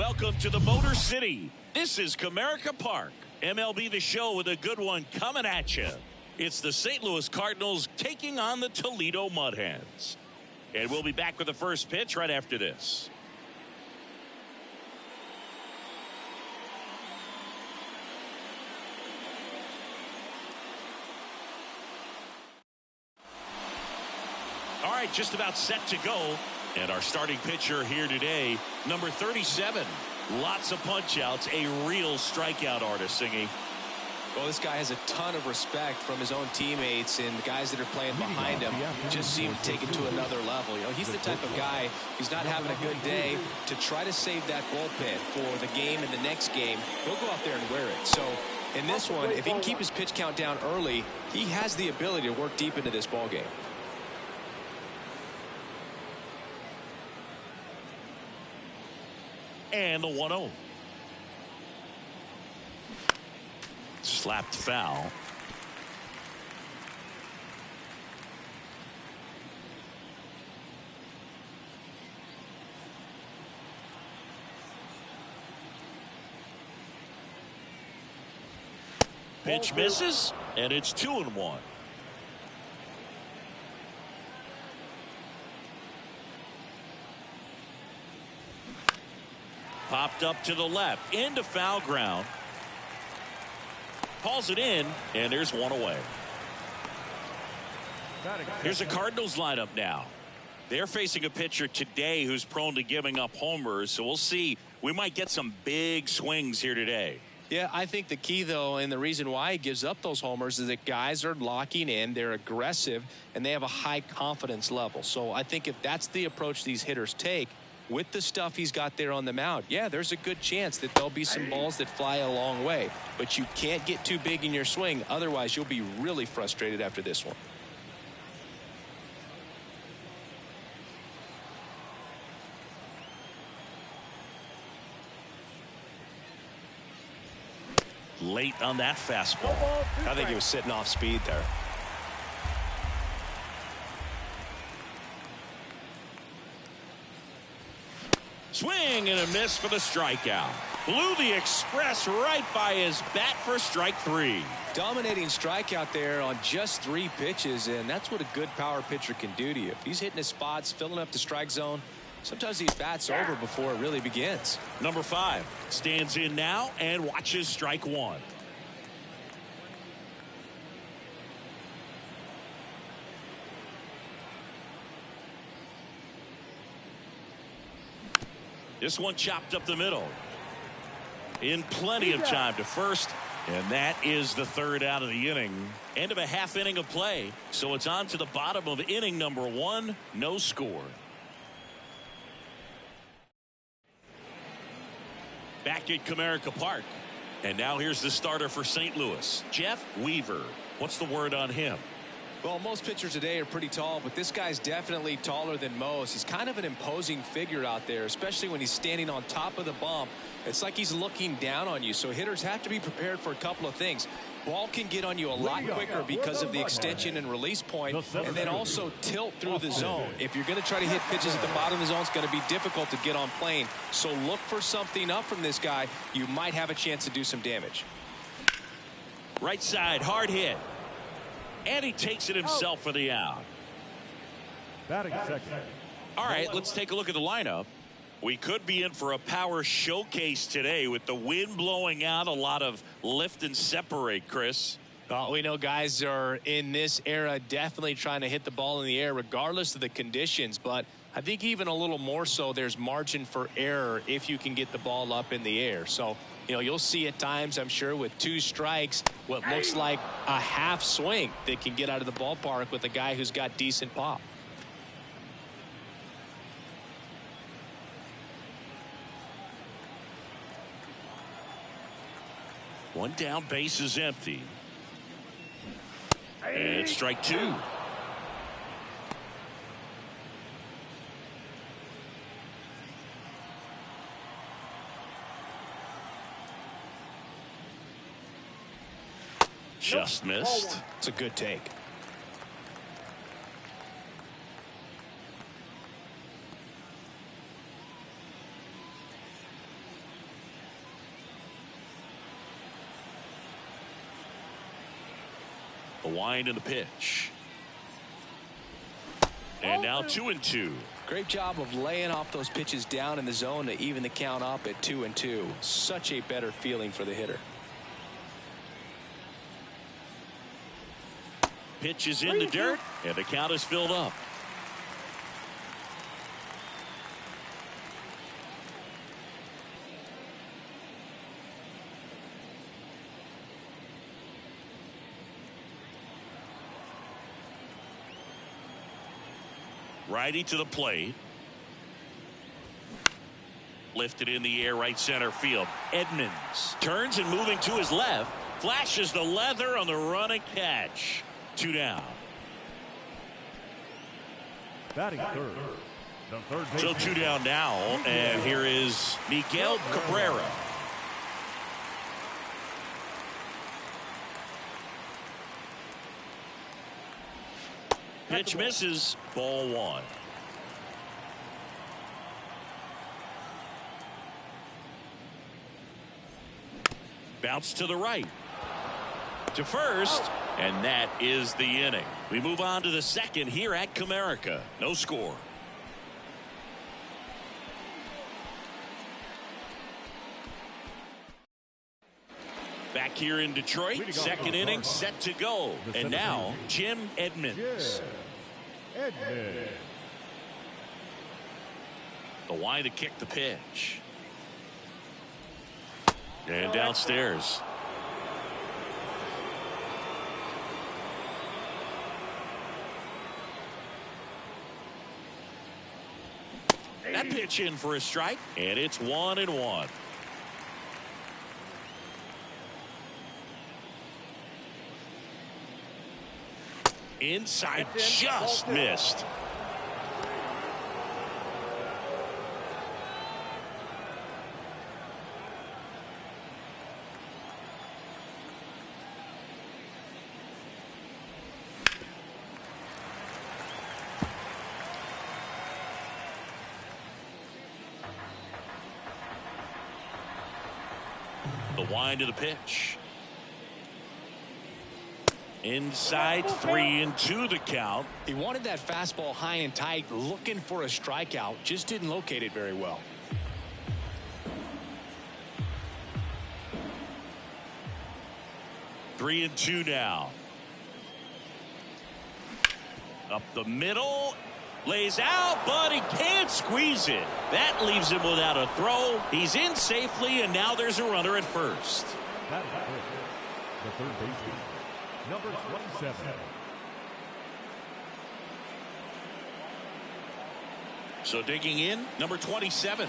Welcome to the Motor City. This is Comerica Park. MLB The Show with a good one coming at you. It's the St. Louis Cardinals taking on the Toledo Mud Hens. And we'll be back with the first pitch right after this. All right, just about set to go. And our starting pitcher here today, number 37. Lots of punch-outs, a real strikeout artist, Singy. Well, this guy has a ton of respect from his own teammates and the guys that are playing behind him. Just seem to take it to another level. You know, he's the type of guy, he's not having a good day, to try to save that bullpen for the game and the next game. He'll go out there and wear it. So in this one, if he can keep his pitch count down early, he has the ability to work deep into this ball game. And the 1-0. Slapped foul. Pitch misses, and it's 2-1. Popped up to the left, into foul ground. Calls it in, and there's one away. Here's the Cardinals lineup now. They're facing a pitcher today who's prone to giving up homers, so we'll see. We might get some big swings here today. Yeah, I think the key, though, and the reason why he gives up those homers is that guys are locking in, they're aggressive, and they have a high confidence level. So I think if that's the approach these hitters take, with the stuff he's got there on the mound, yeah, there's a good chance that there'll be some balls that fly a long way. But you can't get too big in your swing. Otherwise, you'll be really frustrated after this one. Late on that fastball. I think he was sitting off speed there. Swing and a miss for the strikeout. Blew the express right by his bat for strike 3. Dominating strikeout there on just 3 pitches, and that's what a good power pitcher can do to you. If he's hitting his spots, filling up the strike zone, sometimes these bats over before it really begins. Number 5 stands in now and watches strike 1. This one chopped up the middle. In plenty of time to first. And that is the 3rd out of the inning. End of a half inning of play. So it's on to the bottom of inning number 1. No score. Back at Comerica Park. And now here's the starter for St. Louis, Jeff Weaver. What's the word on him? Well, most pitchers today are pretty tall, but this guy's definitely taller than most. He's kind of an imposing figure out there, especially when he's standing on top of the bump. It's like he's looking down on you, so hitters have to be prepared for a couple of things. Ball can get on you a lot quicker because of the extension and release point, and then also tilt through the zone. If you're going to try to hit pitches at the bottom of the zone, it's going to be difficult to get on plane. So look for something up from this guy. You might have a chance to do some damage. Right side, hard hit. And he takes it himself for the out. Batting second. All right, let's take a look at the lineup. We could be in for a power showcase today with the wind blowing out, a lot of lift and separate, Chris. Well, we know guys are in this era definitely trying to hit the ball in the air regardless of the conditions, but I think even a little more so there's margin for error if you can get the ball up in the air. So, you know, you'll see at times, I'm sure, with 2 strikes, what looks like a half swing that can get out of the ballpark with a guy who's got decent pop. One down, base is empty. And strike 2. Just missed. It's a good take. wind and the pitch. And now 2-2. Great job of laying off those pitches down in the zone to even the count up at 2-2. Such a better feeling for the hitter. Pitch is in the dirt, and the count is filled up. Righty to the plate. Lifted in the air, right center field. Edmonds turns and moving to his left. Flashes the leather on the run and catch. 2 down. Batting third. The third So 2 down now, and here is Miguel Cabrera. Pitch misses. Ball 1. Bounce to the right. To first. And that is the inning. We move on to the second here at Comerica. No score. Back here in Detroit, second inning set to go. And now Jim Edmonds. The wind to kick the pitch. And downstairs. That pitch in for a strike, and it's 1-1. Inside, just missed. The wind of the pitch. Inside, 3-2 the count. He wanted that fastball high and tight, looking for a strikeout. Just didn't locate it very well. Three and two now. Up the middle. Lays out, but he can't squeeze it. That leaves him without a throw. He's in safely, and now there's a runner at first. That is the third baseman, number 27. So digging in, number 27.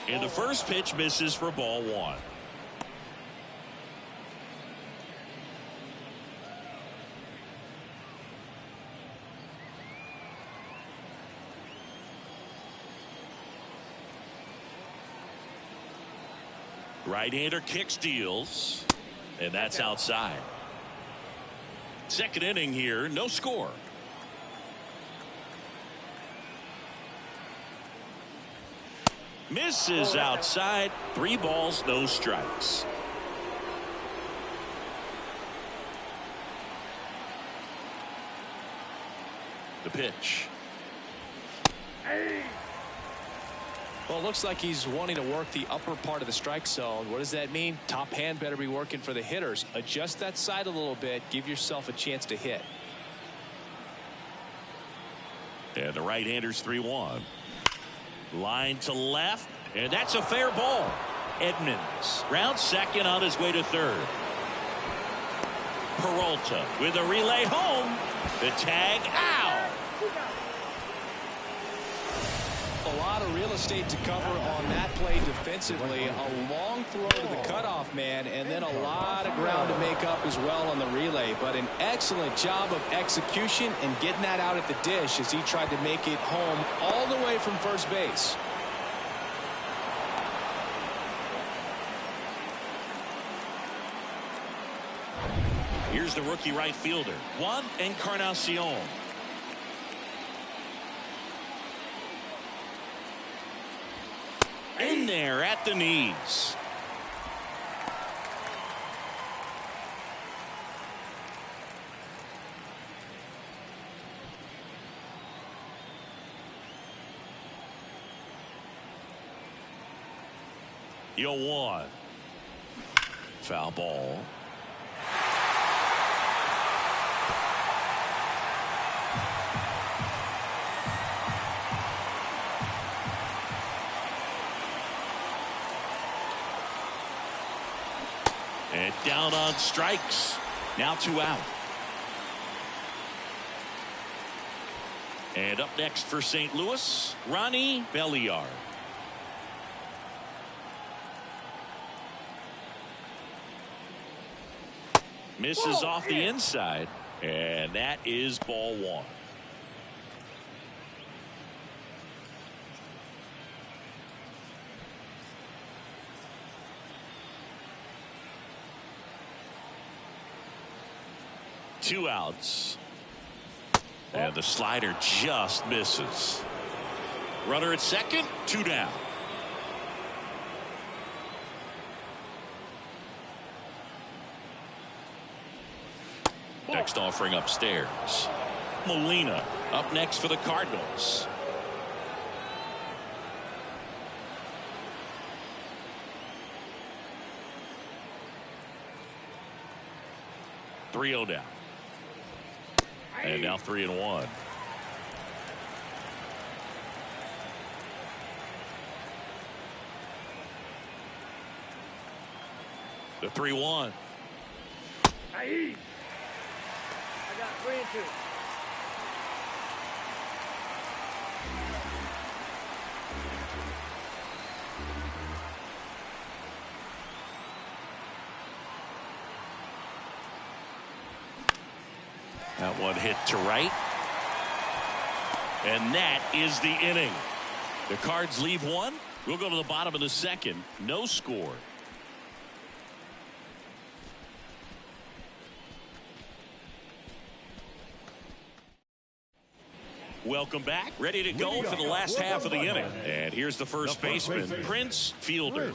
And the first pitch misses for ball 1. Right-hander kicks, deals, and that's outside. Second inning here, no score. Misses outside. 3 balls, no strikes. The pitch. Well, it looks like he's wanting to work the upper part of the strike zone. What does that mean? Top hand better be working for the hitters. Adjust that side a little bit. Give yourself a chance to hit. And the right-hander's 3-1. Line to left, and that's a fair ball. Edmonds rounds second on his way to third. Peralta with a relay home. The tag out. A lot of real estate to cover on that play defensively. A long throw to the cutoff man, and then a lot of ground to make up as well on the relay. But an excellent job of execution and getting that out at the dish as he tried to make it home all the way from first base. Here's the rookie right fielder, Juan Encarnacion. in there at the knees. You'll one. Foul ball. And down on strikes. Now 2 out. And up next for St. Louis, Ronnie Belliard. Misses off the inside, and that is ball 1. Two outs. And the slider just misses. Runner at second, 2 down. Next offering upstairs. Molina up next for the Cardinals. Three-0 down. And now 3-1. The 3-1. I got 3-2. That one hit to right. And that is the inning. The Cards leave one. We'll go to the bottom of the second. No score. Welcome back. Ready to go for the last half of the inning. And here's the first baseman, Prince Fielder.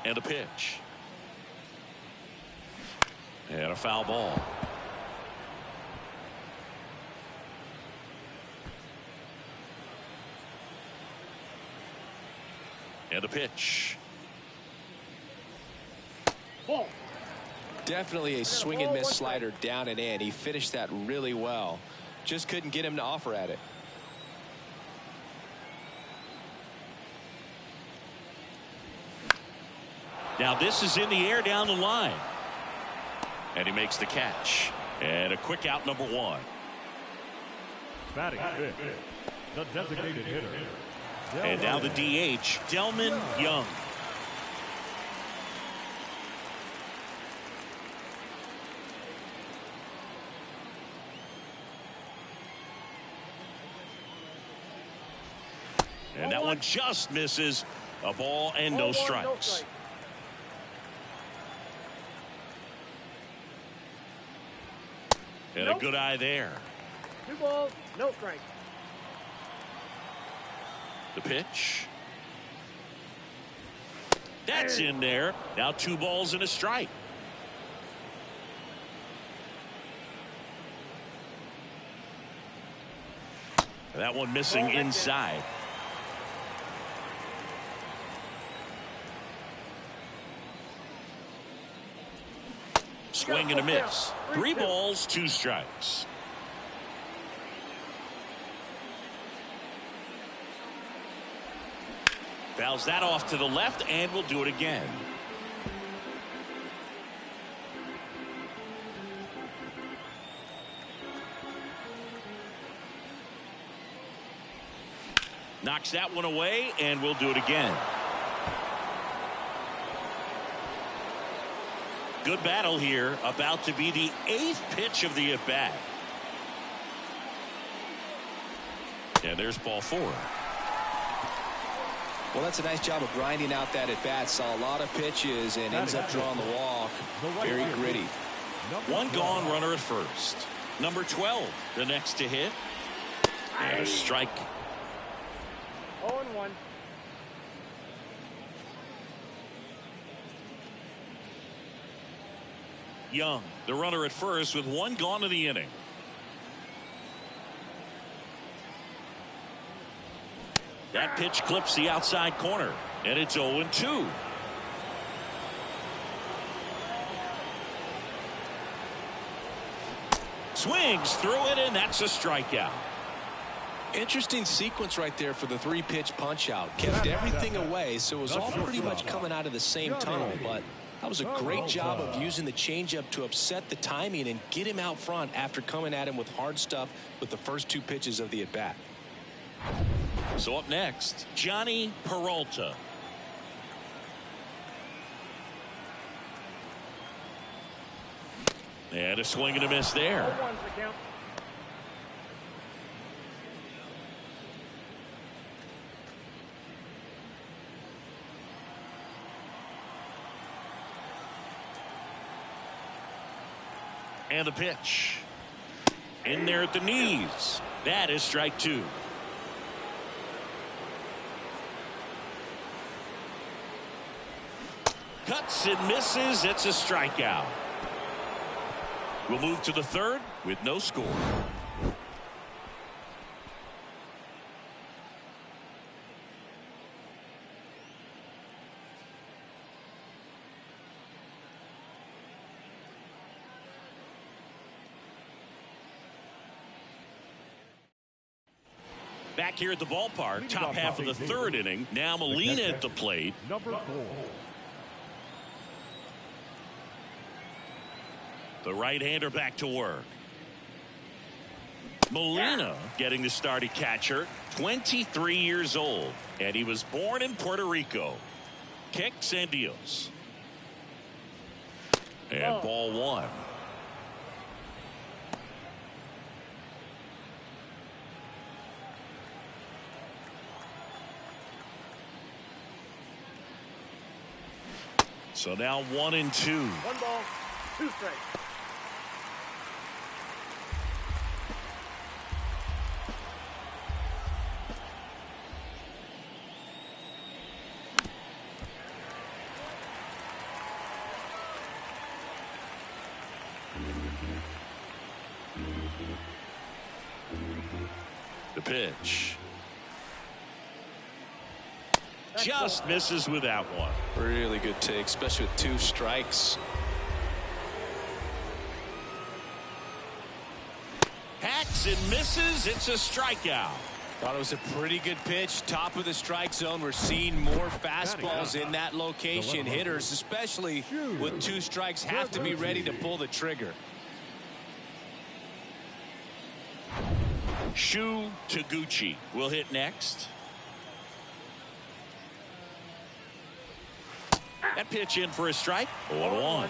And a pitch. And a foul ball. And a pitch. Ball. Definitely a swing and miss slider down and in. He finished that really well. Just couldn't get him to offer at it. Now this is in the air down the line. And he makes the catch. And a quick out, number 1. Batting fifth, the designated hitter. And now the DH, Delman Young. And that one just misses. A ball and no strikes. And a good eye there. 2 balls, no strikes. The pitch. That's in there. Now 2 balls and a strike. That one missing inside. Swing and a miss. 3 balls, 2 strikes. Fouls that off to the left, and we'll do it again. Knocks that one away, and we'll do it again. Good battle here, about to be the 8th pitch of the at-bat. And there's ball 4. Well, that's a nice job of grinding out that at bat. Saw a lot of pitches and ends up drawing the walk. Very gritty. One gone, runner at first. Number 12, the next to hit. And a strike. 0-1. Young, the runner at first with one gone in the inning. That pitch clips the outside corner, and it's 0-2. Swings through it, and that's a strikeout. Interesting sequence right there for the 3-pitch punch out. Kept everything away, so it was all pretty much coming out of the same tunnel, but that was a great job of using the changeup to upset the timing and get him out front after coming at him with hard stuff with the first 2 pitches of the at-bat. So up next, Johnny Peralta. And a swing and a miss there. 0-1's the count. And the pitch. In there at the knees. That is strike 2. Cuts and misses. It's a strikeout. We'll move to the 3rd with no score. Back here at the ballpark, top half of the 3rd inning. Now Molina at the plate. Number 4. The right-hander back to work. Molina getting the start at catcher, 23 years old, and he was born in Puerto Rico. Kicks and deals. And ball 1. So now 1-2. 1 ball, 2 strikes. The pitch. Just misses with that one. Really good take, especially with 2 strikes. Hacks and misses. It's a strikeout. Thought it was a pretty good pitch. Top of the strike zone. We're seeing more fastballs in that location. Hitters, especially with 2 strikes, have to be ready to pull the trigger. Shu Taguchi will hit next. That pitch in for a strike. 1-1.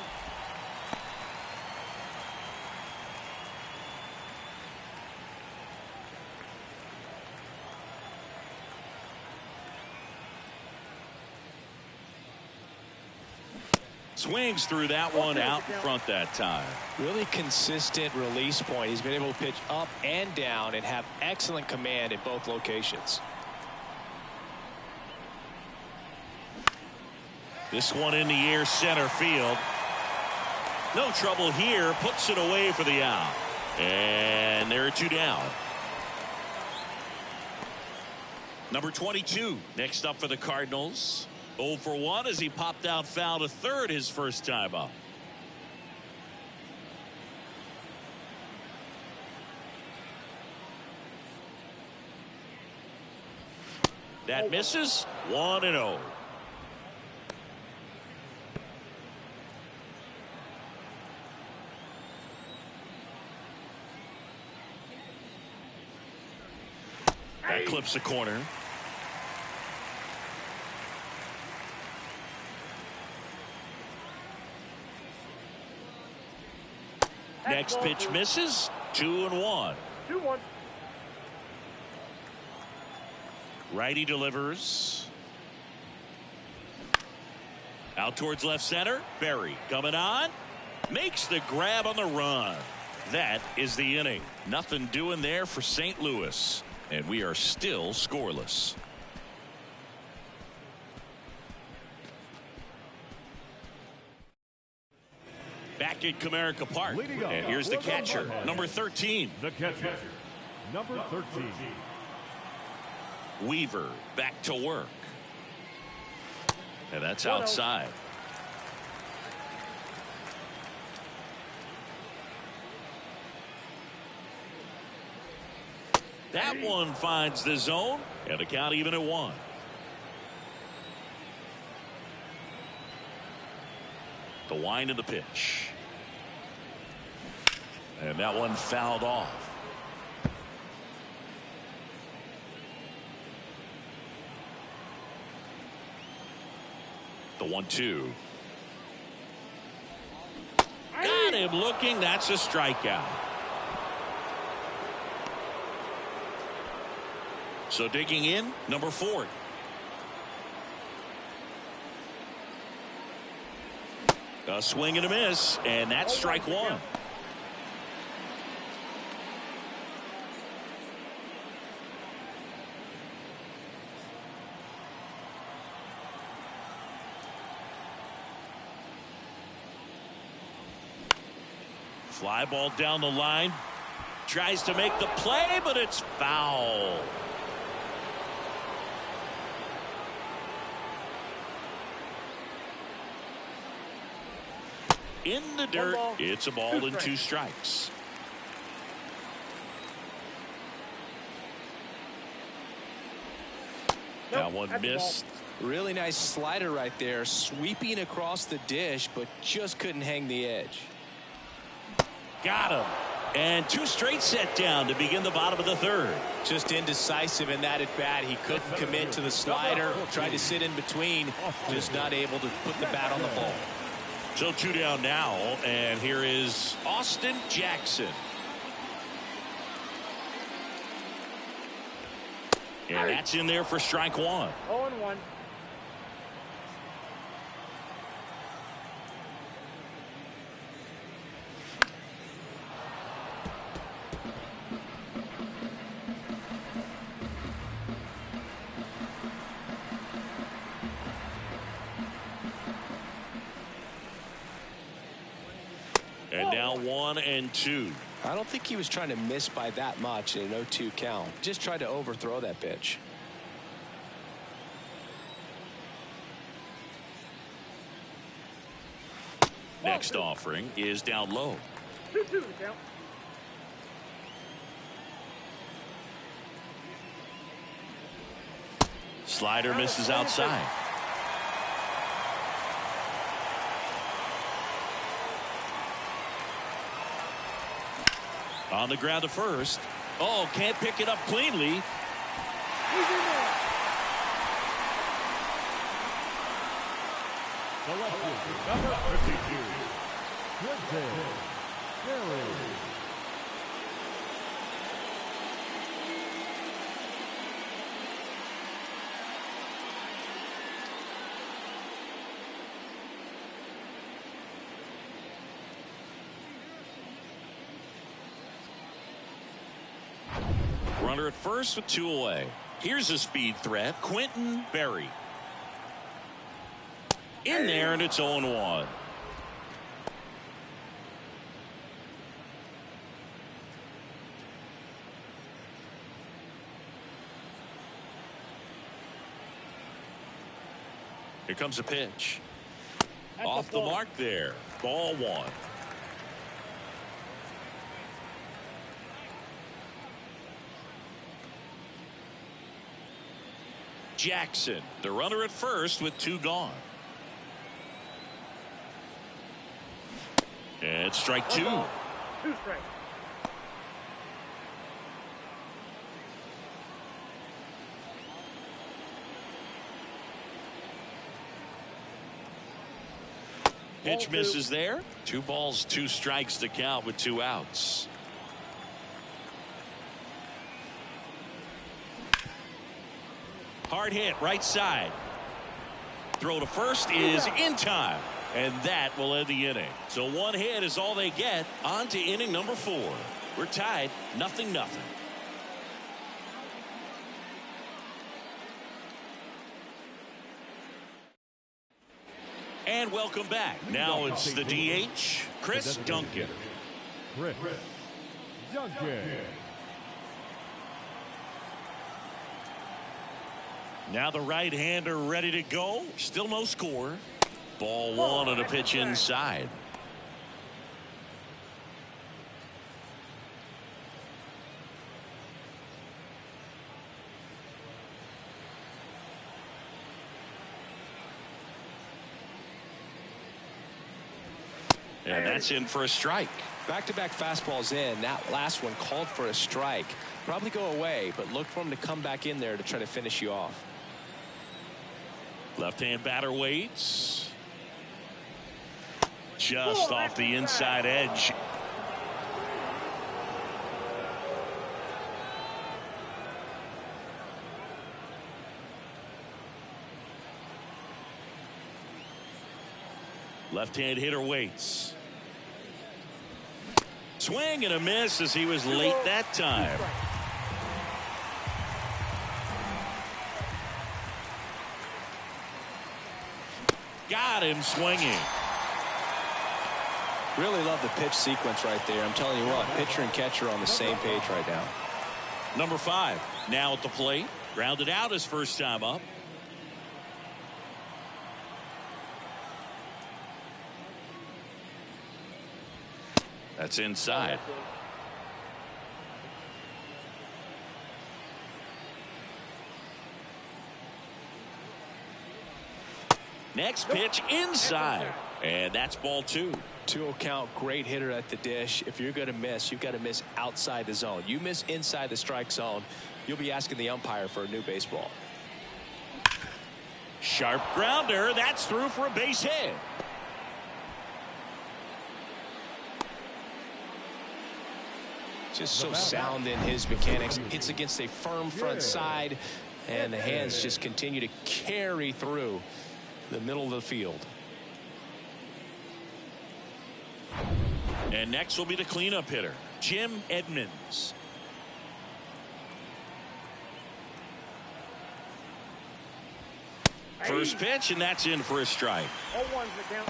Swings through that one out in front that time. Really consistent release point. He's been able to pitch up and down and have excellent command at both locations. This one in the air, center field. No trouble here. Puts it away for the out. And there are 2 down. Number 22 next up for the Cardinals. 0 for 1 as he popped out foul to third his first time up. That misses. 1-0. That clips the corner. Next pitch misses. 2-1. 2-1. Righty delivers. Out towards left center. Berry coming on. Makes the grab on the run. That is the inning. Nothing doing there for St. Louis. And we are still scoreless. Back at Comerica Park. And here's the catcher, number 13. The catcher, number 13. Weaver back to work. And that's outside. That one finds the zone, and the count even at 1. The wind of the pitch. And that one fouled off. The 1-2. Got him looking. That's a strikeout. So digging in, number 4. A swing and a miss, and that's strike 1. Fly ball down the line. Tries to make the play, but it's foul. In the dirt. It's a ball and 2 strikes. That one missed. Really nice slider right there, sweeping across the dish, but just couldn't hang the edge. Got him. And 2 straight set down to begin the bottom of the 3rd. Just indecisive in that at bat. He couldn't commit to the slider, tried to sit in between, just not able to put the bat on the ball. So 2 down now, and here is Austin Jackson. And that's in there for strike 1. 0-1. And now 1-2. I don't think he was trying to miss by that much in an 0-2 count. Just tried to overthrow that pitch. Next offering is down low. 2-2 count. Slider misses outside. On the ground to first. Oh, can't pick it up cleanly. The lefty, number 52. Quinton Berry. Runner at first with 2 away. Here's a speed threat, Quinton Berry. In there, and it's 0-1. Here comes a pitch. Off the mark there. Ball 1. Jackson, the runner at first with 2 gone. And strike 2. 2 strikes. Pitch misses there. 2 balls, 2 strikes to count with 2 outs. Hard hit right side. Throw to first is in time. And that will end the inning. So one hit is all they get. On to inning number 4. We're tied 0-0. And welcome back. Now it's the DH, Chris Duncan. Chris Duncan. Now the right-hander ready to go. Still no score. Ball 1 on a pitch inside. And that's in for a strike. Back-to-back fastballs in. That last one called for a strike. Probably go away, but look for him to come back in there to try to finish you off. Left-hand batter waits. Just off the inside edge. Left-hand hitter waits. Swing and a miss as he was late that time. Got him swinging. Really love the pitch sequence right there. I'm telling you what, pitcher and catcher on the same page right now. Number 5 now at the plate. Grounded out his first time up. That's inside. Next pitch inside. And that's ball 2. 2-0 count, great hitter at the dish. If you're going to miss, you've got to miss outside the zone. You miss inside the strike zone, you'll be asking the umpire for a new baseball. Sharp grounder. That's through for a base hit. Just so sound in his mechanics. Hits against a firm front side, and the hands just continue to carry through the middle of the field. And next will be the cleanup hitter, Jim Edmonds. First pitch, and that's in for a strike. 0-1's the count.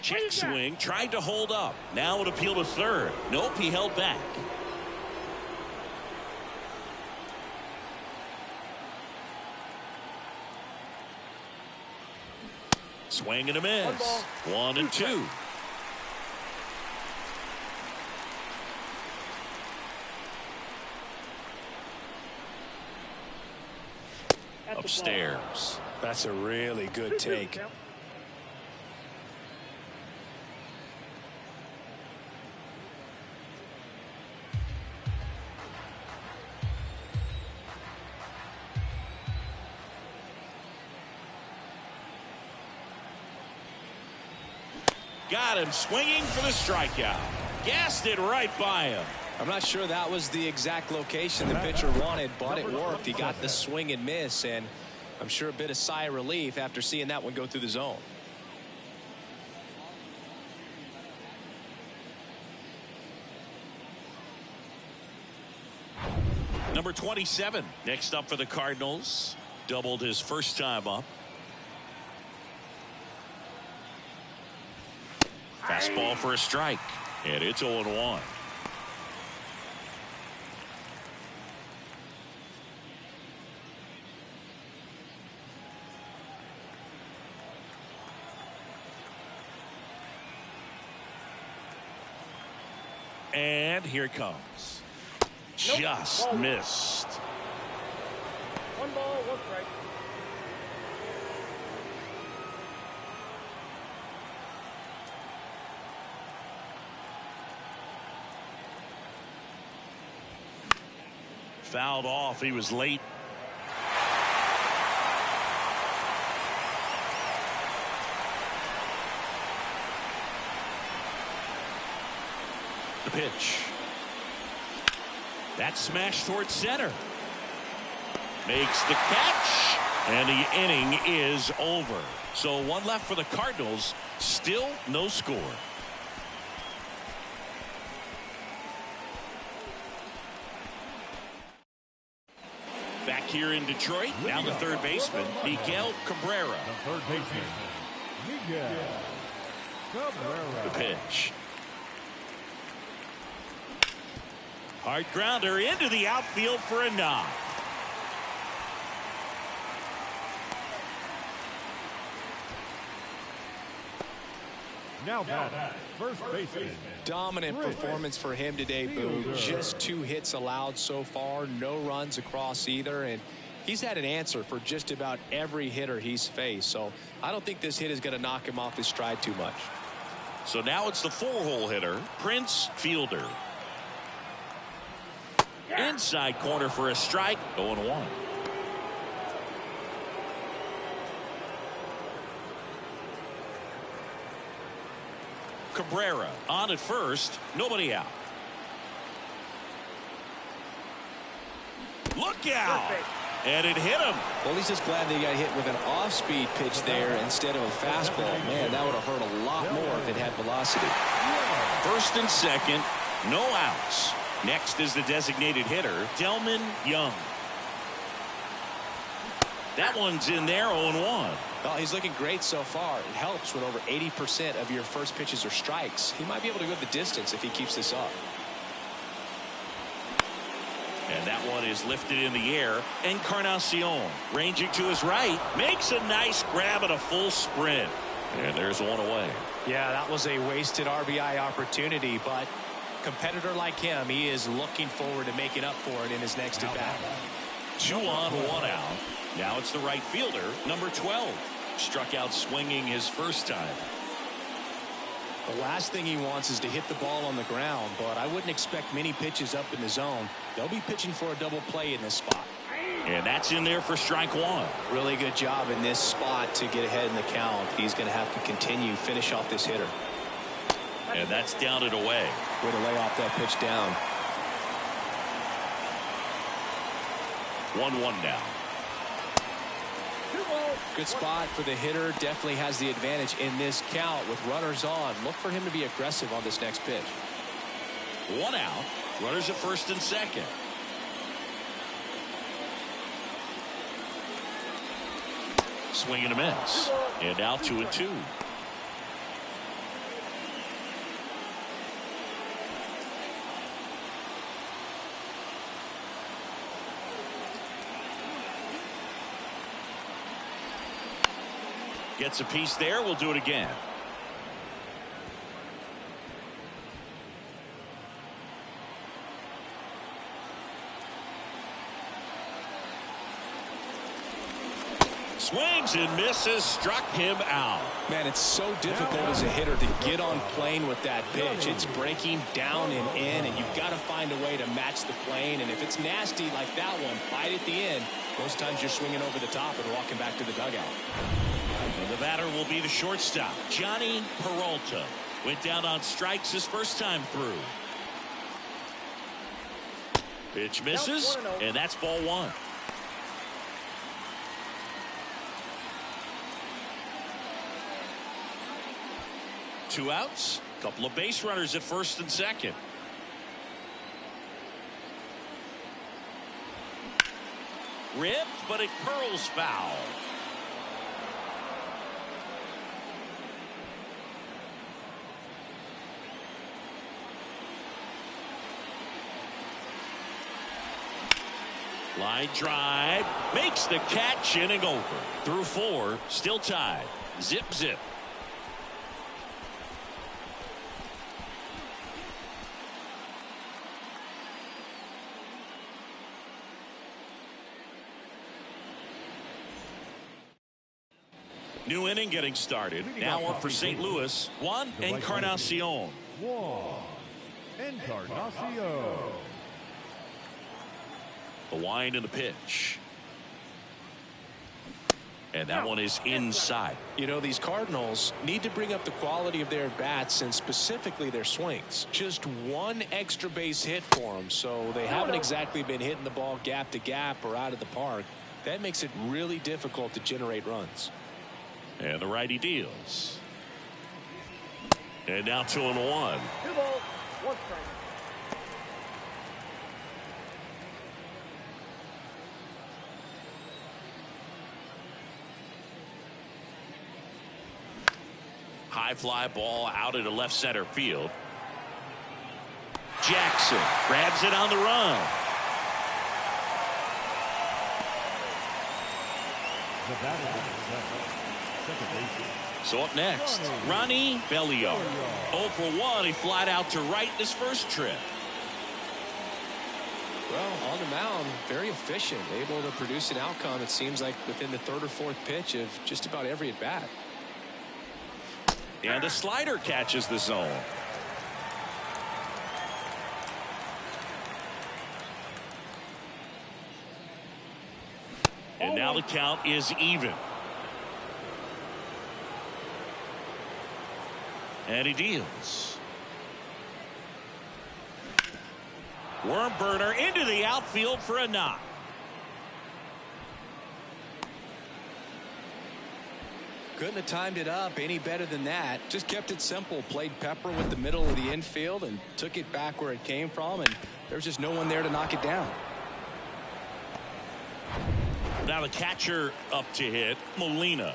Check swing, tried to hold up. Now it appeal to third. Nope, he held back. Swing and a miss. 1-2. Upstairs. That's a really good take. Got him swinging for the strikeout. Gassed it right by him. I'm not sure that was the exact location the pitcher wanted, but it worked. He got the swing and miss, and I'm sure a bit of sigh of relief after seeing that one go through the zone. Number 27 next up for the Cardinals. Doubled his first time up. Fastball for a strike, and it's 0-1. And here it comes. Just missed. 1 ball, 1 strike. Fouled off. He was late. pitch. That smash towards center. Makes the catch. And the inning is over. So one left for the Cardinals. Still no score. Back here in Detroit. Now the third baseman, Miguel Cabrera. The third baseman, Miguel Cabrera. The pitch. Hard grounder into the outfield for a knock. Now batting, first baseman. Dominant performance for him today, Boo. Just 2 hits allowed so far, no runs across either, and he's had an answer for just about every hitter he's faced. So I don't think this hit is going to knock him off his stride too much. So now it's the 4-hole hitter, Prince Fielder. Inside corner for a strike, 0-1. Cabrera on at first, nobody out. Look out! And it hit him. Well, he's just glad that he got hit with an off-speed pitch there instead of a fastball. Man, that would have hurt a lot more if it had velocity. First and second, no outs. Next is the designated hitter, Delman Young. That one's in there, 0-1. Well, he's looking great so far. It helps when over 80% of your first pitches are strikes. He might be able to go the distance if he keeps this up. And that one is lifted in the air. Encarnacion ranging to his right. Makes a nice grab and a full sprint. And there's one away. Yeah, that was a wasted RBI opportunity, but competitor like him, he is looking forward to making up for it in his next at-bat. 2 on, 1 out. Now it's the right fielder, number 12. Struck out swinging his first time. The last thing he wants is to hit the ball on the ground, but I wouldn't expect many pitches up in the zone. They'll be pitching for a double play in this spot. And that's in there for strike 1. Really good job in this spot to get ahead in the count. He's going to have to continue, finish off this hitter. And that's down and away. Way to lay off that pitch down. 1-1 now. Good spot for the hitter. Definitely has the advantage in this count with runners on. Look for him to be aggressive on this next pitch. 1 out. Runners at first and second. Swing and a miss. And now 2-2. Gets a piece there. We'll do it again. Swings and misses. Struck him out. Man, it's so difficult as a hitter to get on plane with that pitch. It's breaking down and in, and you've got to find a way to match the plane. And if it's nasty like that one, bite at the end, most times you're swinging over the top and walking back to the dugout. And the batter will be the shortstop, Johnny Peralta. Went down on strikes his first time through. Pitch misses, and that's ball 1. Two outs, couple of base runners at first and second. Ripped, but it curls foul. Line drive, makes the catch, inning over. Through 4, still tied. Zip, zip. New inning getting started. Now up for St. Louis, Juan Encarnacion. Juan Encarnacion. The wind and the pitch. And that one is inside. You know, these Cardinals need to bring up the quality of their bats and specifically their swings. Just one extra base hit for them, so they haven't exactly been hitting the ball gap to gap or out of the park. That makes it really difficult to generate runs. And the righty deals. And now 2-1. 2 balls, 1 strike. High fly ball out into left center field. Jackson grabs it on the run. The batter is second baseman. So up next, Ronnie Belliard. 0 for 1. He flied out to right in his first trip. Well, on the mound, very efficient, able to produce an outcome, it seems like, within the 3rd or 4th pitch of just about every at bat. And a slider catches the zone. And now the count is even. And he deals. Worm burner into the outfield for a knock. Couldn't have timed it up any better than that. Just kept it simple. Played pepper with the middle of the infield and took it back where it came from, and there's just no one there to knock it down. Now the catcher up to hit, Molina.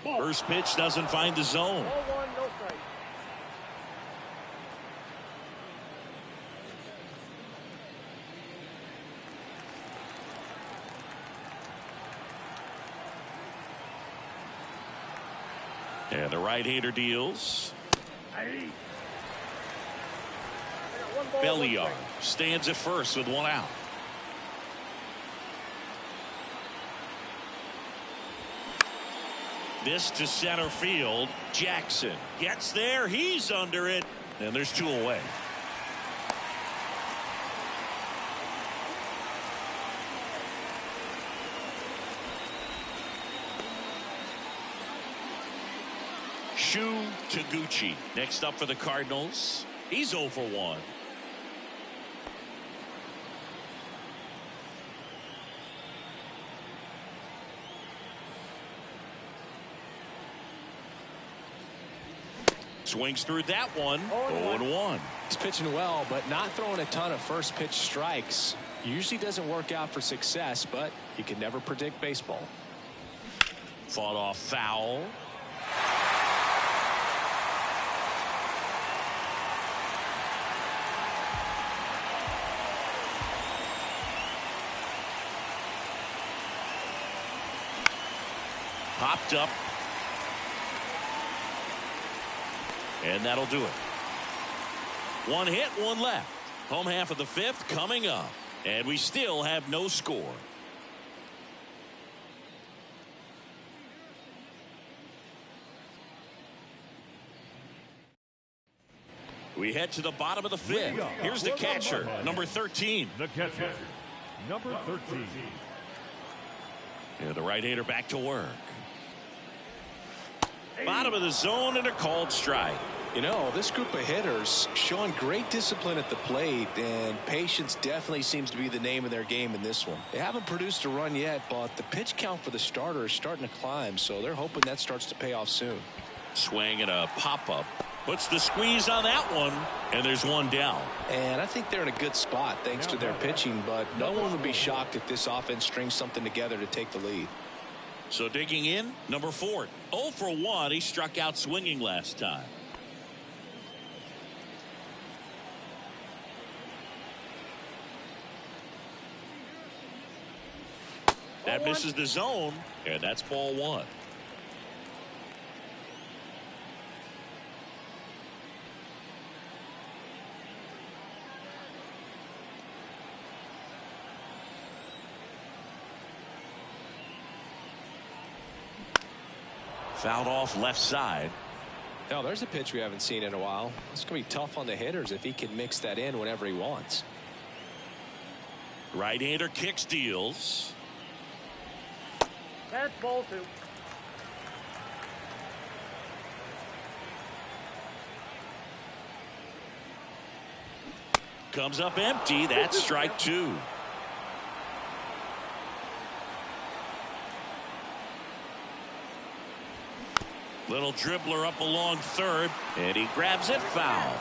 First pitch doesn't find the zone. Ball 1, no strike. And the right-hander deals. I got 1 ball, 1 Belliard strike. stands at first with 1 out. This to center field. Jackson gets there. He's under it. And there's 2 away. Shu Taguchi next up for the Cardinals. He's 0 for 1. Swings through that one. 0-1. He's pitching well, but not throwing a ton of first pitch strikes. Usually doesn't work out for success, but you can never predict baseball. Fought off foul. Popped up. And that'll do it. 1 hit, 1 left. Home half of the 5th coming up. And we still have no score. We head to the bottom of the 5th. Here's the catcher, number 13. The catcher, number 13. And the right-hander back to work. Bottom of the zone and a called strike. You know, this group of hitters showing great discipline at the plate, and patience definitely seems to be the name of their game in this one. They haven't produced a run yet, but the pitch count for the starter is starting to climb, so they're hoping that starts to pay off soon. Swing and a pop-up. Puts the squeeze on that one, and there's 1 down. And I think they're in a good spot thanks to their pitching, but no one would be shocked if this offense strings something together to take the lead. So digging in, number 4. 0 for 1. He struck out swinging last time. That misses the zone, and that's ball 1. Fouled off left side. Now there's a pitch we haven't seen in a while. It's going to be tough on the hitters if he can mix that in whenever he wants. Right-hander kicks, deals. That's ball 2. Comes up empty. That's strike 2. Little dribbler up along third, and he grabs it, foul.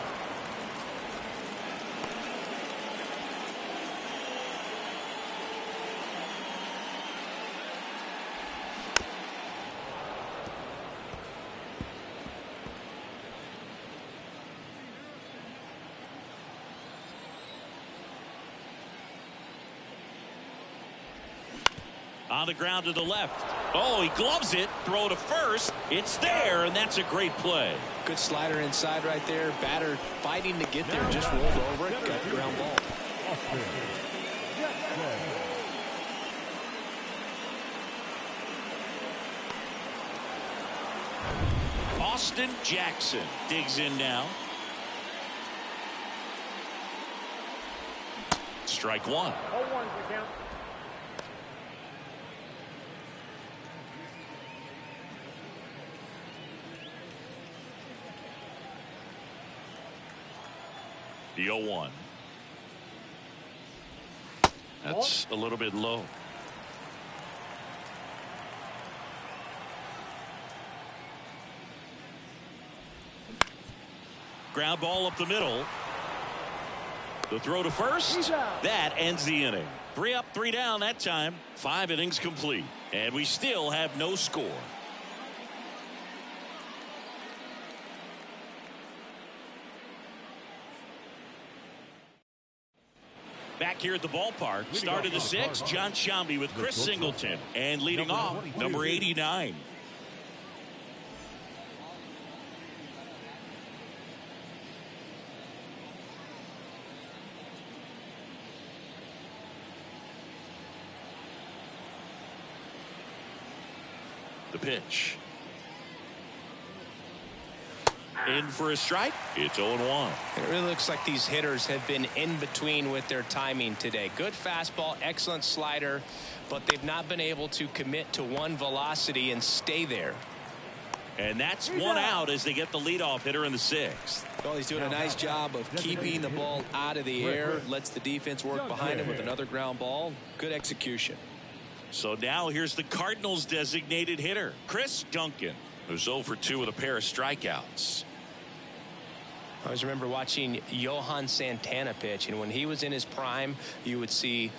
On the ground to the left. Oh, he gloves it. Throw to first. It's there, and that's a great play. Good slider inside right there. Batter fighting to get there. Just rolled over it. Got the ground ball. Austin Jackson digs in now. Strike 1. 0-1 the count. The 0-1. That's a little bit low. Ground ball up the middle. The throw to first. That ends the inning. 3 up, 3 down that time. 5 innings complete. And we still have no score. Back here at the ballpark, start of the 6th, John Shambi with Chris Singleton. And leading off, number 89. The pitch. In for a strike. It's 0-1. It really looks like these hitters have been in between with their timing today. Good fastball, excellent slider, but they've not been able to commit to one velocity and stay there. And that's 1 out as they get the leadoff hitter in the 6th. Well, he's doing a nice job of keeping the ball out of the air. Lets the defense work behind him with another ground ball. Good execution. So now here's the Cardinals designated hitter, Chris Duncan, who's 0 for 2 with a pair of strikeouts. I always remember watching Johan Santana pitch, and when he was in his prime, you would see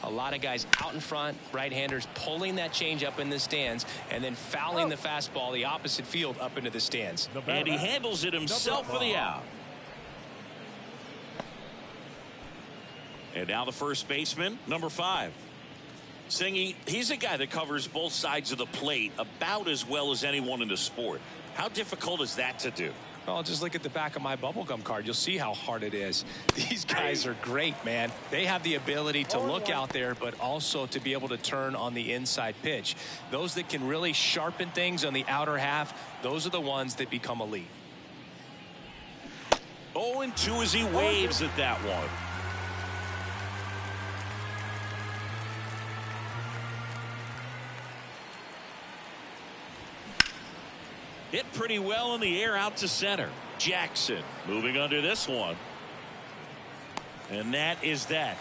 a lot of guys out in front, right-handers pulling that change up in the stands and then fouling the fastball the opposite field up into the stands. And he handles it himself for the out. And now the first baseman, number 5. Singy, he's a guy that covers both sides of the plate about as well as anyone in the sport. How difficult is that to do? Well, just look at the back of my bubblegum card. You'll see how hard it is. These guys are great, man. They have the ability to look out there, but also to be able to turn on the inside pitch. Those that can really sharpen things on the outer half, those are the ones that become elite. 0-2 as he waves at that one. Hit pretty well in the air out to center. Jackson moving under this one. And that is that.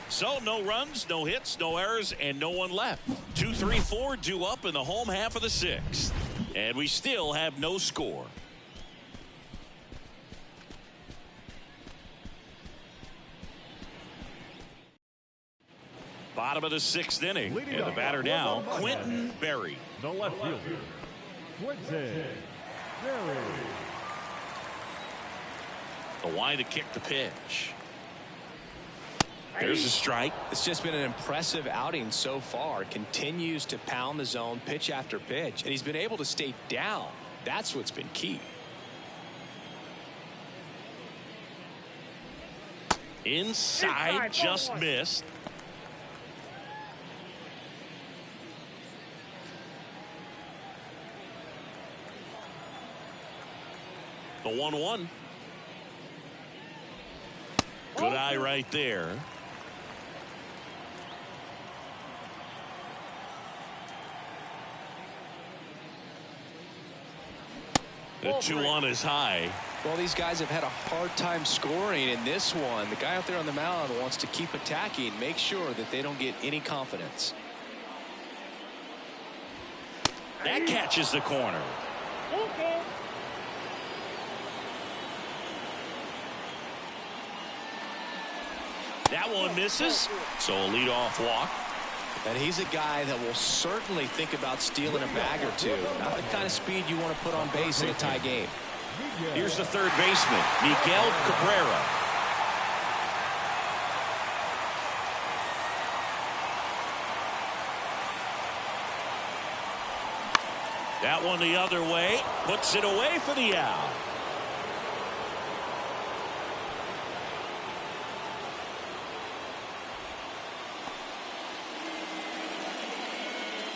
So no runs, no hits, no errors, and no one left. 2, 3, 4 due up in the home half of the 6th. And we still have no score. Bottom of the 6th inning. And the batter now, Quentin Berry. The left fielder, Quentin Berry. The line to kick the pitch. There's a strike. It's just been an impressive outing so far. Continues to pound the zone pitch after pitch, and he's been able to stay down. That's what's been key. Inside, just missed. The 1-1. Good eye right there. The 2-1 is high. Well, these guys have had a hard time scoring in this one. The guy out there on the mound wants to keep attacking, make sure that they don't get any confidence. That catches the corner. Okay. That one misses, so a leadoff walk. And he's a guy that will certainly think about stealing a bag or two. Not the kind of speed you want to put on base in a tie game. Here's the third baseman, Miguel Cabrera. That one the other way, puts it away for the out.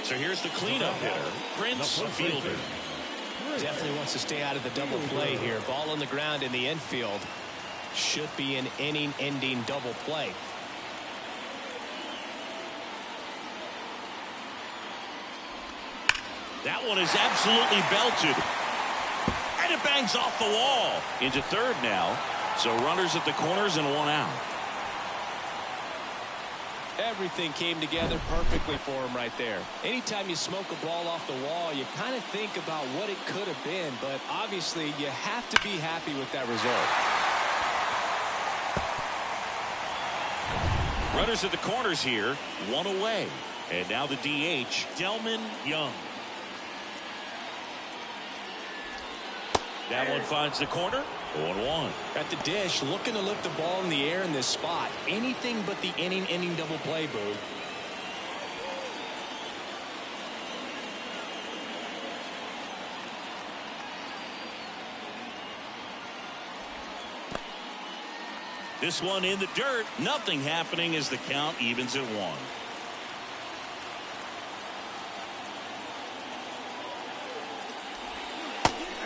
So here's the cleanup hitter, Prince Fielder. Definitely wants to stay out of the double play here. Ball on the ground in the infield. Should be an inning-ending double play. That one is absolutely belted. And it bangs off the wall. Into third now. So runners at the corners and one out. Everything came together perfectly for him right there. Anytime you smoke a ball off the wall, you kind of think about what it could have been, but obviously you have to be happy with that result. Runners at the corners here, one away. And now the DH, Delman Young. That one finds the corner. 0-1. At the dish, looking to lift the ball in the air in this spot. Anything but the inning-ending double play, Boo. This one in the dirt. Nothing happening as the count evens at 1.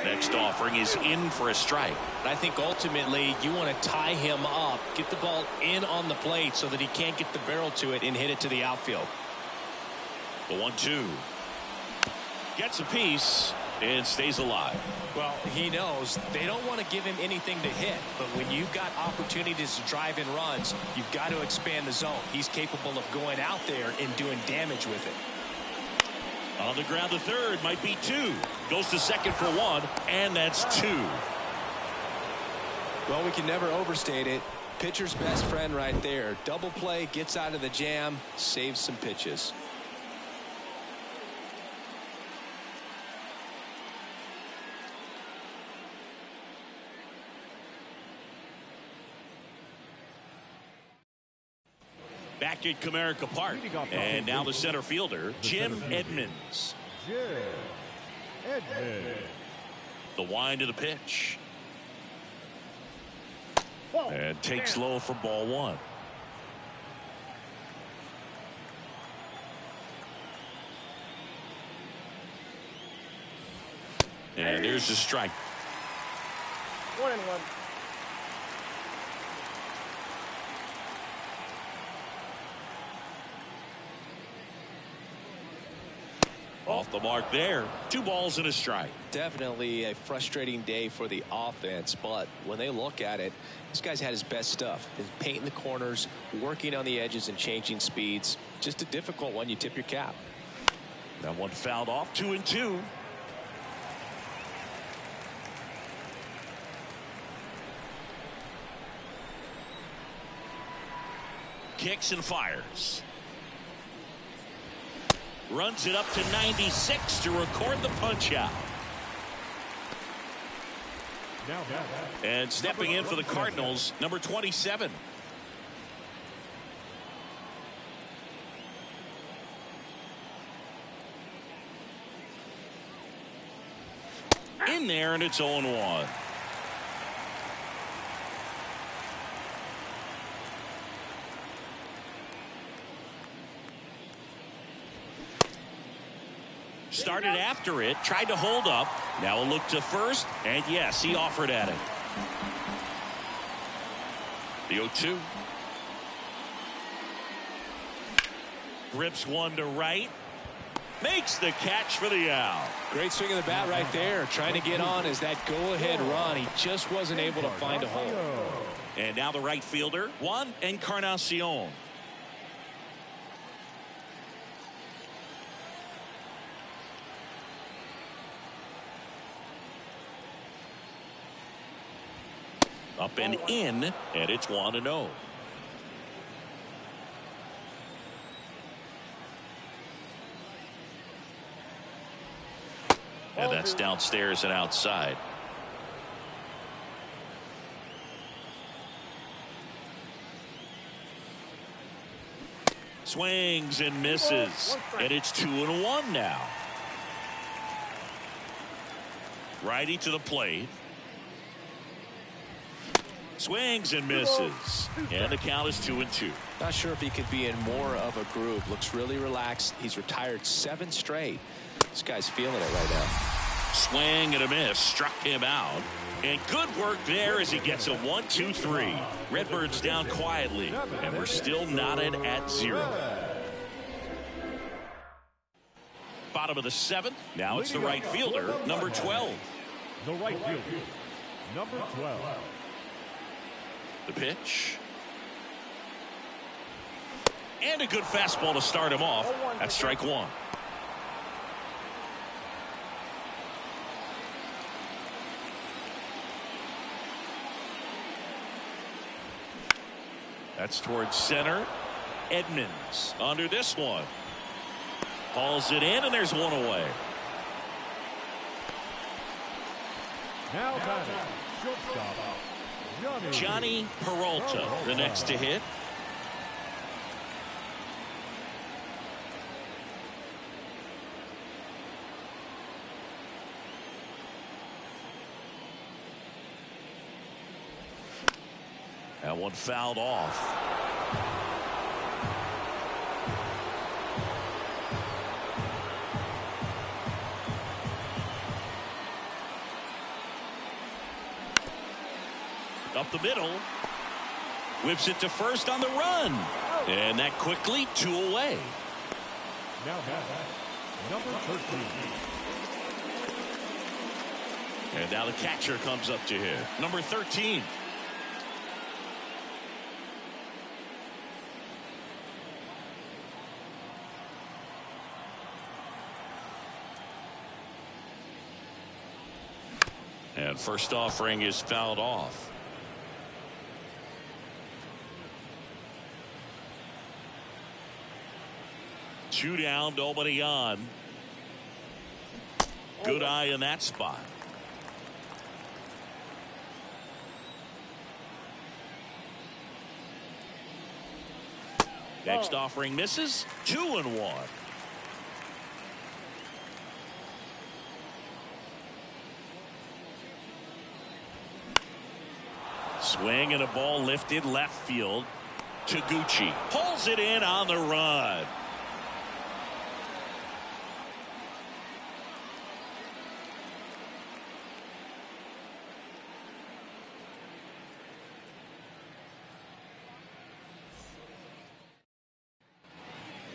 Next offering is in for a strike. I think ultimately you want to tie him up, get the ball in on the plate so that he can't get the barrel to it and hit it to the outfield. The 1-2. Gets a piece and stays alive. Well, he knows they don't want to give him anything to hit, but when you've got opportunities to drive in runs, you've got to expand the zone. He's capable of going out there and doing damage with it. On the ground, the third might be 2. Goes to second for 1, and that's 2. Well, we can never overstate it. Pitcher's best friend right there. Double play, gets out of the jam, saves some pitches. Back at Comerica Park. And now the center fielder, Jim Edmonds. Jim Edmonds. The wind of the pitch. And takes low for ball 1. And there's the strike. 1-1. Off the mark there. 2 balls and a strike. Definitely a frustrating day for the offense, but when they look at it, this guy's had his best stuff. His painting the corners, working on the edges and changing speeds. Just a difficult one. You tip your cap. That one fouled off. 2-2. Kicks and fires. Runs it up to 96 to record the punch out. And stepping in for the Cardinals, number 27. In there, and it's 0-1. Started after it, tried to hold up. Now a look to first, and yes, he offered at it. The 0-2. Grips one to right. Makes the catch for the out. Great swing of the bat right there. Trying to get on as that go-ahead run. He just wasn't able to find a hole. And now the right fielder, Juan Encarnacion. Up and in, and it's 1-0. And that's downstairs and outside. Swings and misses. And it's 2-1 now. Righty to the plate. Swings and misses. And the count is 2-2. Not sure if he could be in more of a groove. Looks really relaxed. He's retired 7 straight. This guy's feeling it right now. Swing and a miss. Struck him out. And good work there as he gets a 1-2-3. Redbirds down quietly. And we're still knotted at 0. Bottom of the 7th. Now it's the right fielder, number 12. The right fielder, number 12. The pitch. And a good fastball to start him off. That's strike 1. That's towards center. Edmonds under this one. Hauls it in, and there's one away. Now batting, shortstop, Johnny Peralta, the next to hit. That one fouled off. Up the middle. Whips it to first on the run. And that quickly 2 away. Now number 13. And now the catcher comes up to hit. Number 13. And first offering is fouled off. Two down, nobody on. Good eye in that spot. Next offering misses. 2-1. Swing and a ball lifted left field. Taguchi pulls it in on the run.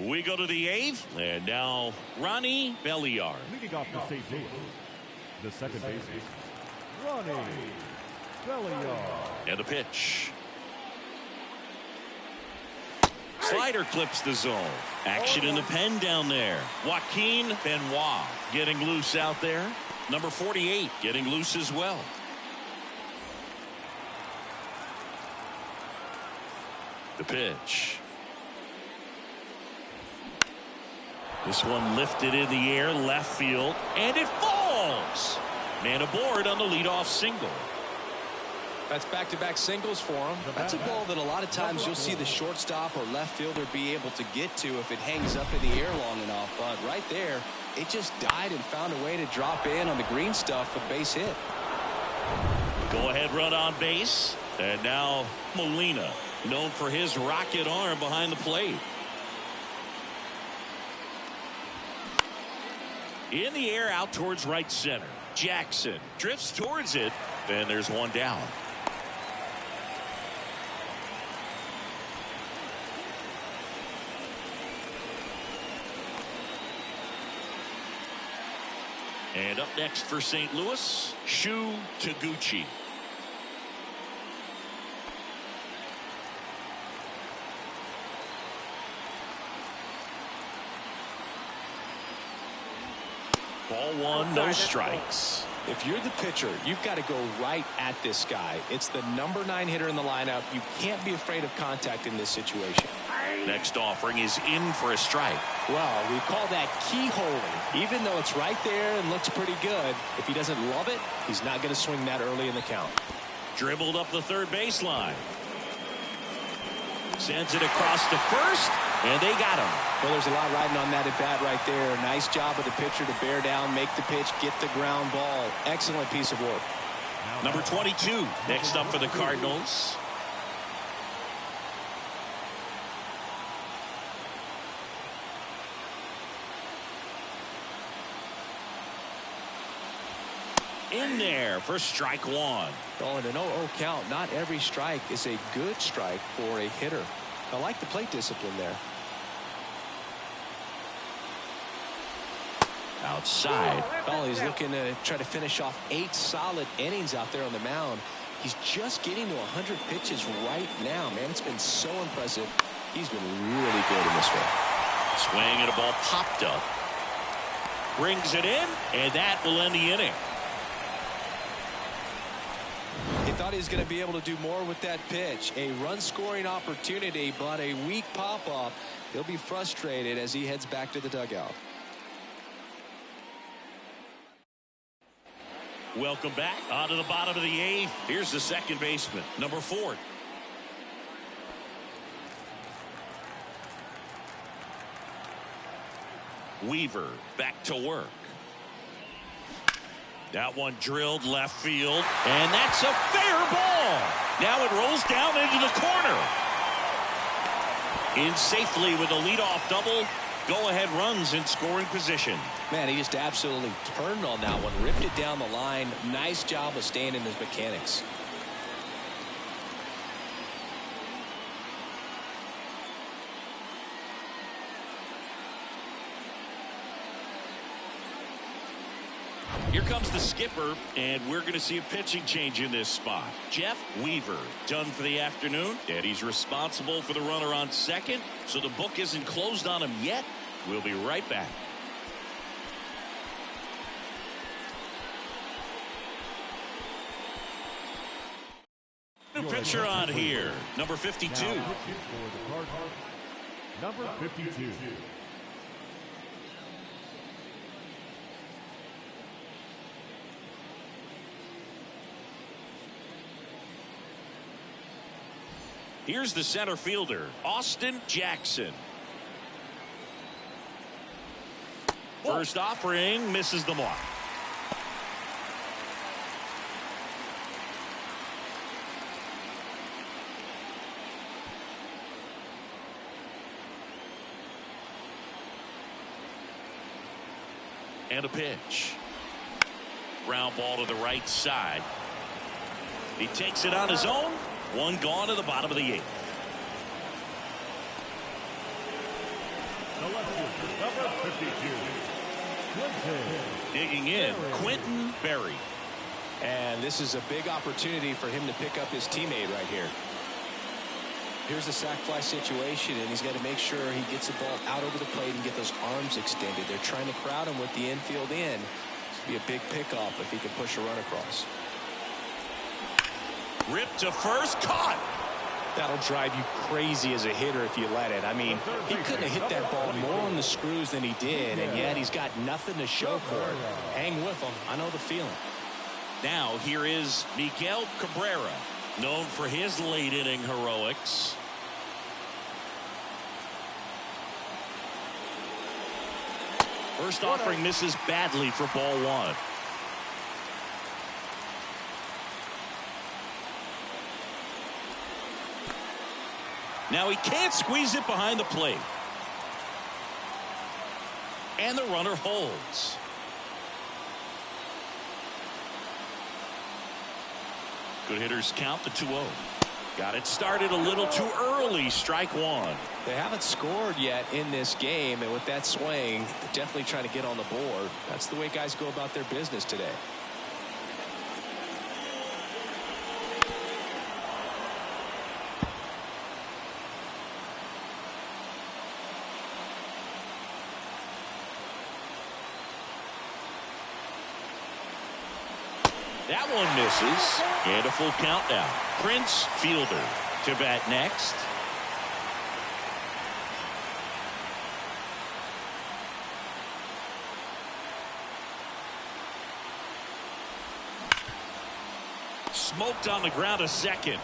We go to the 8th, and now Ronnie Belliard. Leading off the St. Louis, the second baseman, Ronnie Belliard. And the pitch. Slider clips the zone. Action in the pen down there. Joaquin Benoit getting loose out there. Number 48 getting loose as well. The pitch. This one lifted in the air, left field, and it falls. Man aboard on the leadoff single. That's back-to-back singles for him. That's a ball that a lot of times you'll see the shortstop or left fielder be able to get to if it hangs up in the air long enough. But right there, it just died and found a way to drop in on the green stuff, a base hit. Go-ahead run on base. And now Molina, known for his rocket arm behind the plate. In the air out towards right center. Jackson drifts towards it, and there's one down. And up next for St. Louis, Shu Taguchi. Ball one, no strikes. If you're the pitcher, you've got to go right at this guy. It's the number 9 hitter in the lineup. You can't be afraid of contact in this situation. Next offering is in for a strike. Well, we call that keyholing. Even though it's right there and looks pretty good, if he doesn't love it, he's not going to swing that early in the count. Dribbled up the third baseline. Sends it across to first, and they got him. Well, there's a lot riding on that at bat right there. Nice job of the pitcher to bear down, make the pitch, get the ground ball. Excellent piece of work. Number 22 next up for the Cardinals. In there for strike one. Oh, and an 0-0 count. Not every strike is a good strike for a hitter. I like the plate discipline there. Outside. Well, he's looking to try to finish off 8 solid innings out there on the mound. He's just getting to 100 pitches right now, man. It's been so impressive. He's been really good in this one. Swing and a ball popped up. Brings it in, and that will end the inning. He thought he was going to be able to do more with that pitch. A run-scoring opportunity, but a weak pop-up. He'll be frustrated as he heads back to the dugout. Welcome back. On to the bottom of the 8th. Here's the second baseman, number 4. Weaver back to work. That one drilled left field, and that's a fair ball. Now it rolls down into the corner. In safely with a leadoff double. Go-ahead runs in scoring position. Man, he just absolutely turned on that one, ripped it down the line. Nice job of staying in his mechanics. Here comes the skipper, and we're going to see a pitching change in this spot. Jeff Weaver done for the afternoon, and he's responsible for the runner on second, so the book isn't closed on him yet. We'll be right back. New pitcher on here, number 52. Number 52. Here's the center fielder, Austin Jackson. First offering misses the mark. And a pitch. Ground ball to the right side. He takes it on his own. One gone to the bottom of the 8th. Number 52. Digging in, Quentin Berry. And this is a big opportunity for him to pick up his teammate right here. Here's the sac fly situation, and he's got to make sure he gets the ball out over the plate and get those arms extended. They're trying to crowd him with the infield in. It's be a big pickup if he can push a run across. Ripped to first, caught. That'll drive you crazy as a hitter if you let it. I mean, he couldn't have hit that ball more on the screws than he did, and yet he's got nothing to show for it. Hang with him. I know the feeling. Now here is Miguel Cabrera, known for his late inning heroics. First offering misses badly for ball one. Now he can't squeeze it behind the plate. And the runner holds. Good hitters count the 2-0. Got it started a little too early. Strike one. They haven't scored yet in this game, and with that swing, they're definitely trying to get on the board. That's the way guys go about their business today. That one misses. And a full count now. Prince Fielder to bat next. Smoked on the ground a second.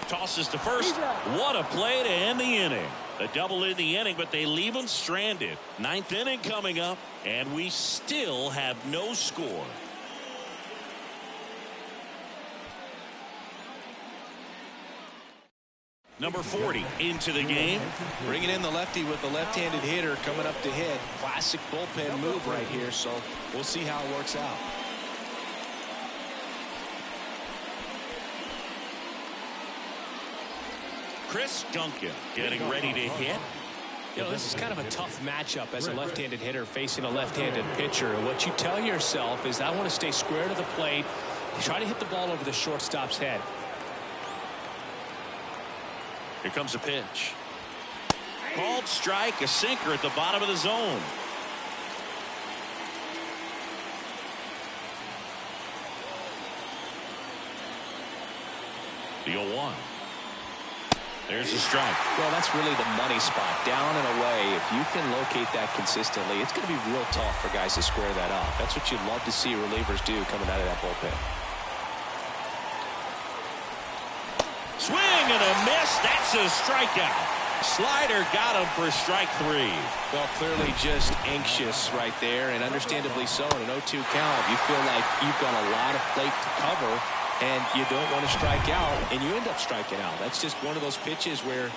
Tosses to first. What a play to end the inning. A double in the inning, but they leave him stranded. Ninth inning coming up, and we still have no score. Number 40 into the game. Bringing in the lefty with the left-handed hitter coming up to hit. Classic bullpen move right here, so we'll see how it works out. Chris Duncan getting ready to hit. You know, this is kind of a tough matchup as a left-handed hitter facing a left-handed pitcher. And what you tell yourself is, I want to stay square to the plate, try to hit the ball over the shortstop's head. Here comes a pitch. Called strike, a sinker at the bottom of the zone. The 0-1. There's a strike. Well, that's really the money spot. Down and away. If you can locate that consistently, it's going to be real tough for guys to square that off. That's what you'd love to see relievers do coming out of that bullpen. Swing and a miss. That's a strikeout. Slider got him for strike three. Well, clearly just anxious right there, and understandably so. In an 0-2 count, you feel like you've got a lot of plate to cover, and you don't want to strike out, and you end up striking out. That's just one of those pitches where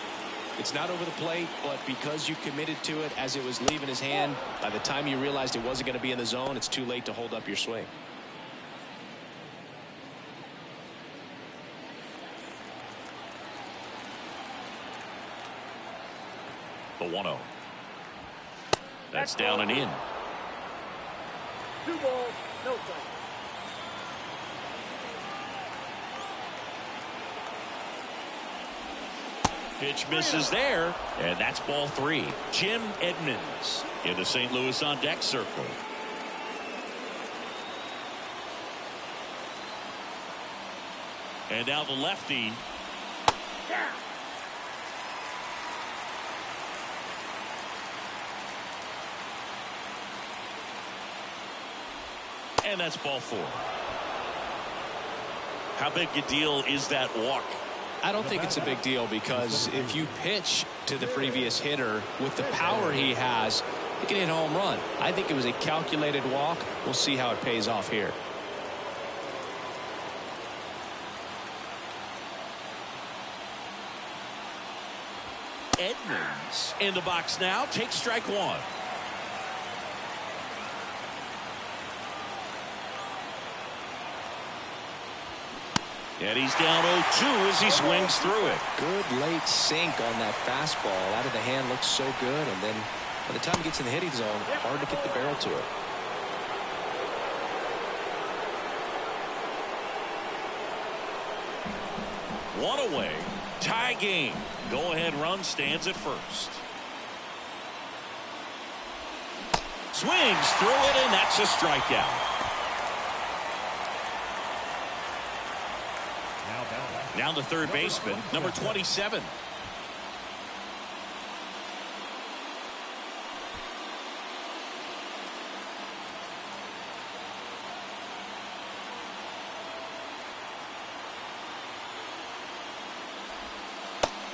it's not over the plate, but because you committed to it as it was leaving his hand, by the time you realized it wasn't going to be in the zone, it's too late to hold up your swing. The 1-0. That's down and in. 2 balls, no strike. Pitch misses there, and that's ball 3. Jim Edmonds in the St. Louis on deck circle. And now the lefty. Yeah. And that's ball 4. How big a deal is that walk? I don't think it's a big deal, because if you pitch to the previous hitter with the power he has, he can hit a home run. I think it was a calculated walk. We'll see how it pays off here. Edmonds in the box now. Takes strike 1. And he's down 0-2 as he swings through it. Good late sink on that fastball. Out of the hand, looks so good, and then by the time he gets in the hitting zone, hard to get the barrel to it. One away. Tie game. Go-ahead run stands at first. Swings through it, and that's a strikeout. Now the third baseman, number 27.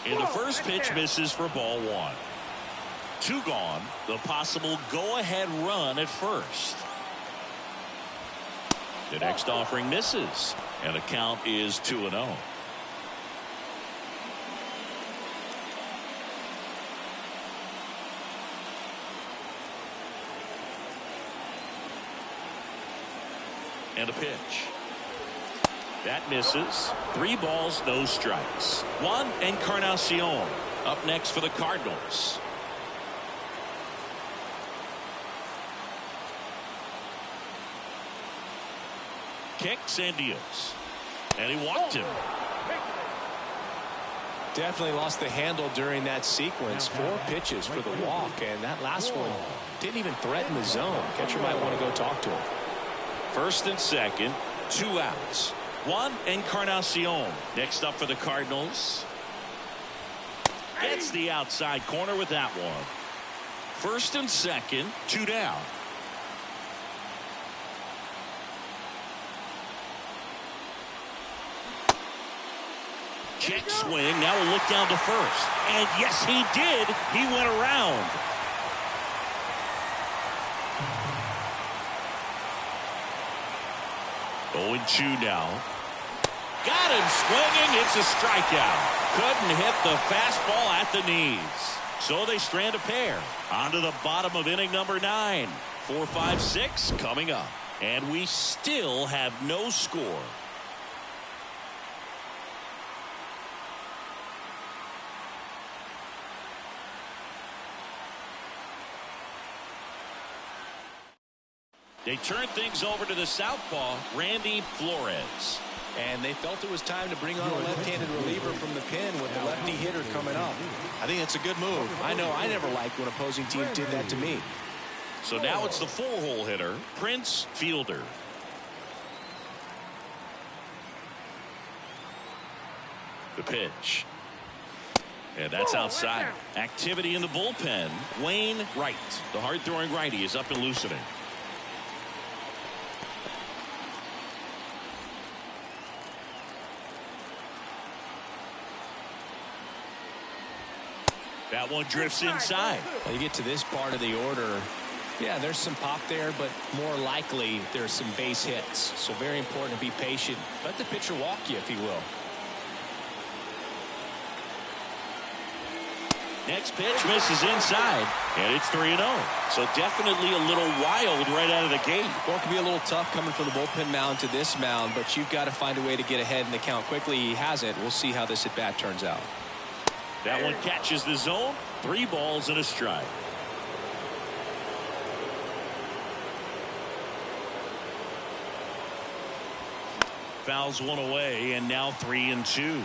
And the first pitch misses for ball 1. 2 gone. The possible go-ahead run at first. The next offering misses, and the count is 2-0. And a pitch. That misses. 3 balls, no strikes. Juan Encarnacion up next for the Cardinals. Kicks and deals. And he walked him. Definitely lost the handle during that sequence. 4 pitches for the walk, and that last one didn't even threaten the zone. Catcher might want to go talk to him. First and second, 2 outs. Juan Encarnacion next up for the Cardinals. Gets the outside corner with that one. First and second, 2 down. Check swing. Now we'll look down to first. And yes, he did. He went around. Going 2 now. Got him swinging. It's a strikeout. Couldn't hit the fastball at the knees. So they strand a pair. On to the bottom of inning number 9. 4, 5, 6 coming up. And we still have no score. They turn things over to the southpaw, Randy Flores. And they felt it was time to bring on a left-handed reliever from the pen with the lefty hitter coming up. I think it's a good move. I know I never liked when opposing teams did that to me. So now it's the 4-hole hitter, Prince Fielder. The pitch. And that's outside. Activity in the bullpen. Wayne Wright, the hard-throwing righty, is up and loosening. That one drifts inside. Well, you get to this part of the order. Yeah, there's some pop there, but more likely there's some base hits. So very important to be patient. Let the pitcher walk you, if he will. Next pitch misses inside, and it's 3-0. So definitely a little wild right out of the gate. Well, it can be a little tough coming from the bullpen mound to this mound, but you've got to find a way to get ahead in the count quickly. He hasn't. We'll see how this at-bat turns out. That one catches the zone. 3 balls and a strike. Fouls one away, and now 3-2.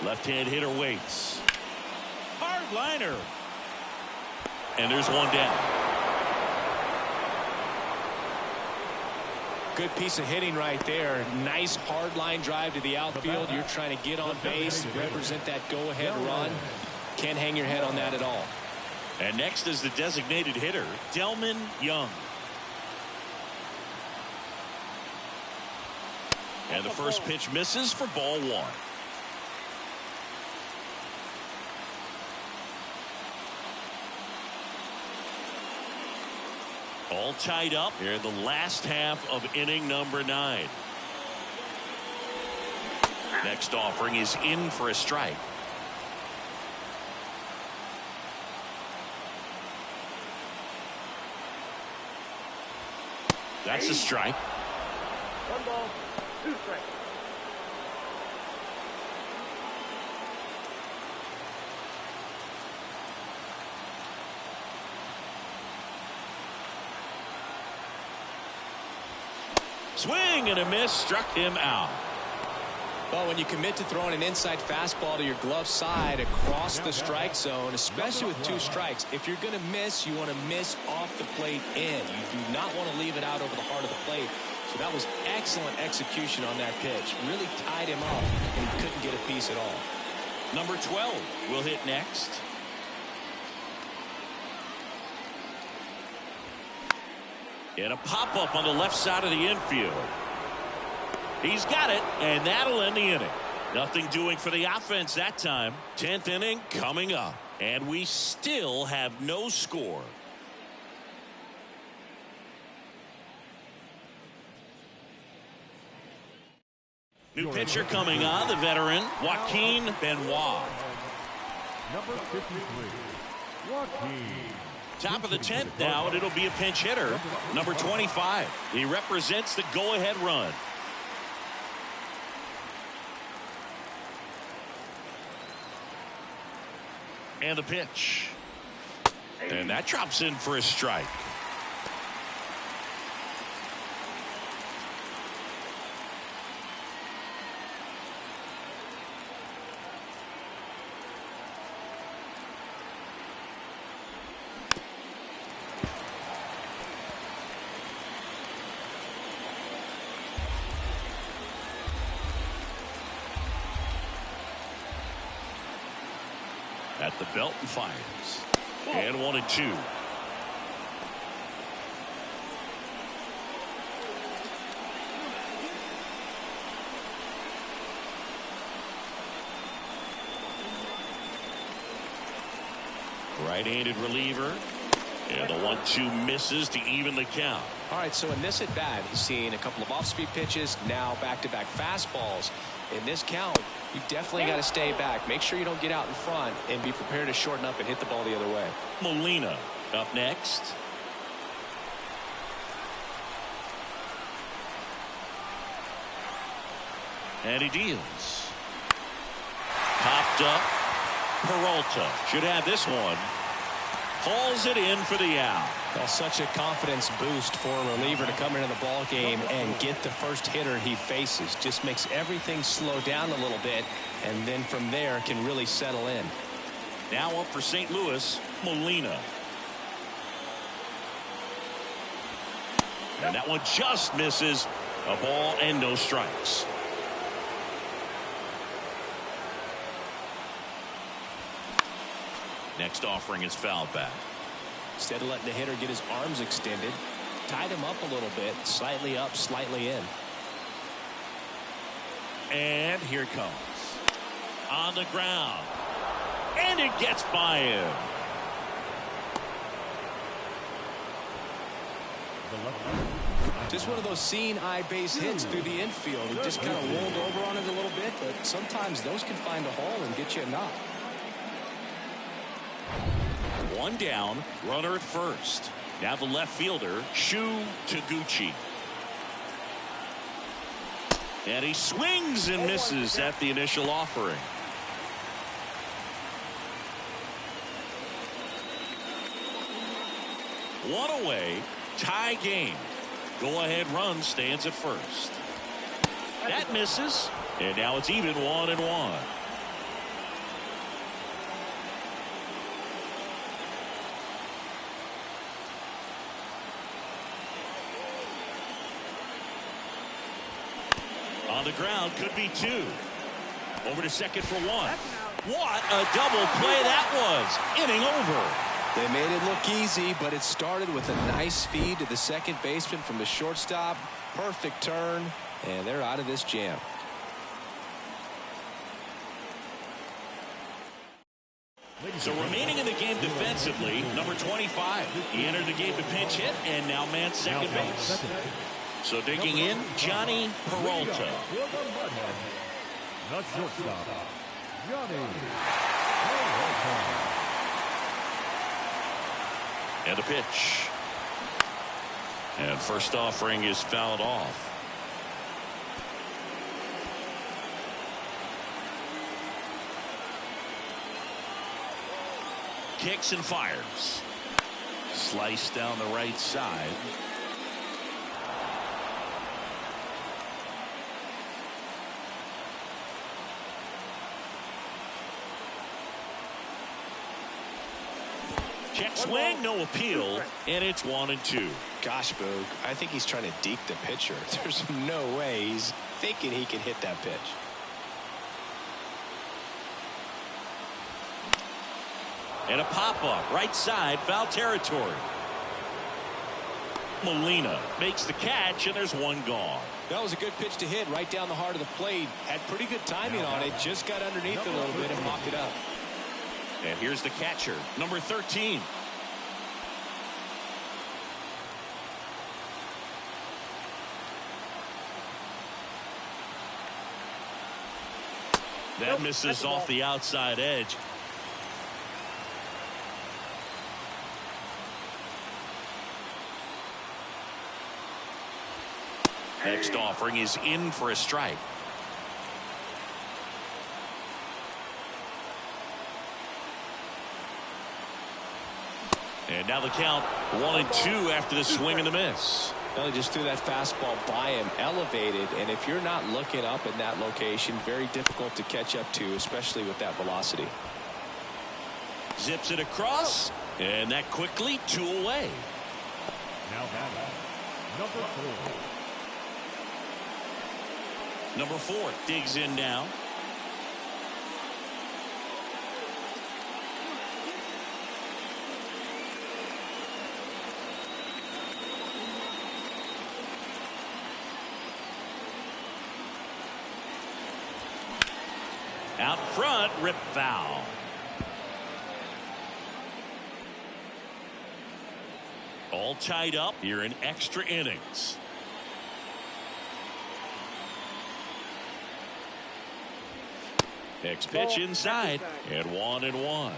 Left-hand hitter waits. Hard liner. And there's one down. Good piece of hitting right there. Nice hard line drive to the outfield. You're trying to get on base, represent that go-ahead run. Can't hang your head on that at all. And next is the designated hitter, Delman Young. And the first pitch misses for ball 1. All tied up here in the last half of inning number 9. Next offering is in for a strike. That's a strike. 1 ball, 2 strikes. Swing and a miss, struck him out. Well, when you commit to throwing an inside fastball to your glove side across the strike zone, especially with 2 strikes, if you're going to miss, you want to miss off the plate in. You do not want to leave it out over the heart of the plate. So that was excellent execution on that pitch. Really tied him up, and he couldn't get a piece at all. Number 12 will hit next. And a pop-up on the left side of the infield. He's got it, and that'll end the inning. Nothing doing for the offense that time. 10th inning coming up, and we still have no score. New pitcher coming on, the veteran, Joaquin Benoit. Number 53. Joaquin. Top of the 10th now, and it'll be a pinch hitter, number 25. He represents the go-ahead run. And the pitch. And that drops in for a strike. At the belt and fires. And 1-2. Right-handed reliever. And the 1-2 misses to even the count. All right, so in this at bat, he's seen a couple of off-speed pitches, now back-to-back fastballs. In this count, you definitely got to stay back. Make sure you don't get out in front and be prepared to shorten up and hit the ball the other way. Molina up next. And he deals. Popped up. Peralta should have this one. Hauls it in for the out. Well, such a confidence boost for a reliever to come into the ball game and get the first hitter he faces. Just makes everything slow down a little bit, and then from there can really settle in. Now up for St. Louis, Molina. And that one just misses. A ball and no strikes. Next offering is fouled back. Instead of letting the hitter get his arms extended, tied him up a little bit, slightly up, slightly in. And here it comes. On the ground. And it gets by him. Just one of those seeing eye base hits through the infield. He just kind of rolled over on it a little bit, but sometimes those can find a hole and get you a knock. One down, runner at first. Now the left fielder, Shu Taguchi. And he swings and misses at the initial offering. One away, tie game. Go-ahead run stands at first. That misses, and now it's even 1-1. On the ground, could be two. Over to second for one. What a double play that was. Inning over. They made it look easy, but it started with a nice feed to the second baseman from the shortstop. Perfect turn, and they're out of this jam. So remaining in the game defensively, number 25. He entered the game to pinch hit and now man second base. So digging in, Johnny Peralta. The shortstop, Johnny. And a pitch. And first offering is fouled off. Kicks and fires. Slice down the right side. Check swing, no appeal, and it's 1-2. Gosh, Boog, I think he's trying to deke the pitcher. There's no way he's thinking he can hit that pitch. And a pop-up, right side, foul territory. Molina makes the catch, and there's one gone. That was a good pitch to hit right down the heart of the plate. Had pretty good timing on it. Just got underneath a little bit and popped it up. And here's the catcher, number 13. That misses off the outside edge. Next offering is in for a strike. And now the count 1-2 after the swing and the miss. Well, he just threw that fastball by him, elevated, and if you're not looking up in that location, very difficult to catch up to, especially with that velocity. Zips it across, and that quickly 2 away. Now batting, number 4. Number 4 digs in now. Out front, rip foul. All tied up here in extra innings. Next pitch inside, and 1-1.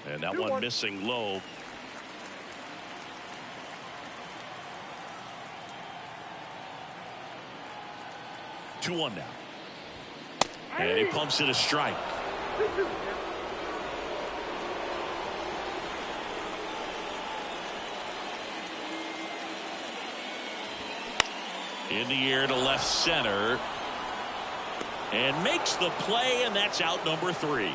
And that one missing low. Two one now. And he pumps it a strike. In the air to left center. And makes the play, and that's out number 3.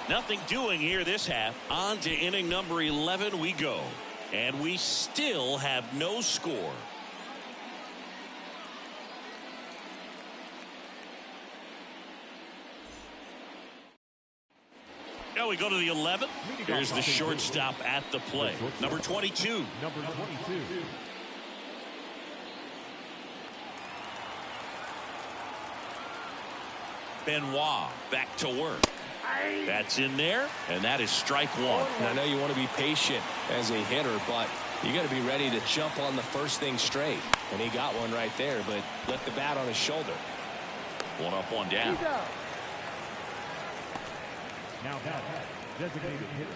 Nothing doing here this half. On to inning number 11 we go. And we still have no score. Now we go to the 11th. Here's the shortstop at the plate. Number 22. Number 22. Benoit back to work. That's in there, and that is strike 1. And I know you want to be patient as a hitter, but you got to be ready to jump on the first thing straight. And he got one right there, but left the bat on his shoulder. 1 up, 1 down. Now batting, designated hitter,